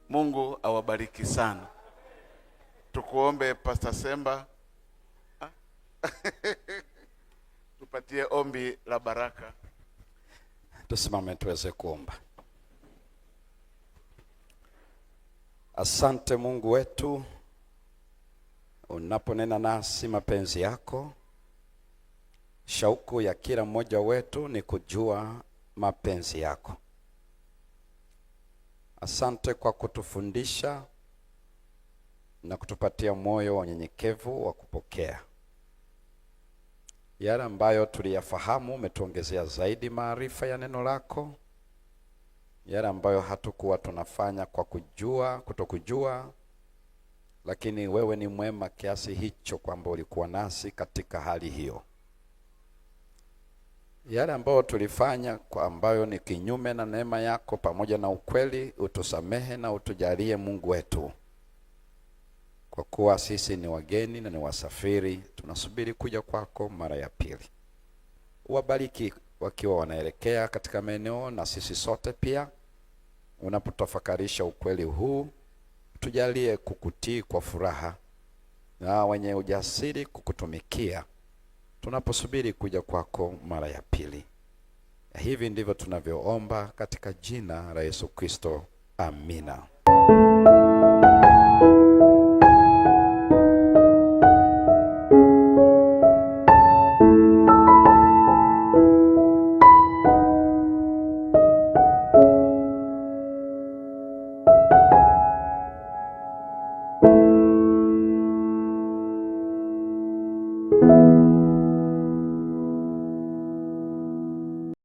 Mungu awabariki sana. Tukuombe Pastor Semba. Tupatie ombi la baraka. Tusimame tuweze kuomba. Asante Mungu wetu, unaponena nasi mapenzi yako. Shauku ya kila mmoja wetu ni kujua mapenzi yako. Asante kwa kutufundisha na kutupatia moyo wa unyenyekevu wa kupokea. Yale ambayo tuliyafahamu umetuongezea zaidi maarifa ya neno lako. Yale ambayo hatukuwa tunafanya kwa kujua, kutokujua, lakini wewe ni mwema kiasi hicho kwamba ulikuwa nasi katika hali hiyo. Yale ambayo tulifanya kwa ambayo ni kinyume na neema yako pamoja na ukweli, utusamehe na utujalie Mungu wetu. Kwa kuwa sisi ni wageni na ni wasafiri, tunasubiri kuja kwako mara ya pili. Wabariki wakiwa wanaelekea katika maeneo, na sisi sote pia unapotafakarisha ukweli huu, tujalie kukutii kwa furaha na wenye ujasiri kukutumikia tunaposubiri kuja kwako mara ya pili. Hivi ndivyo tunavyoomba katika jina la Yesu Kristo. Amina.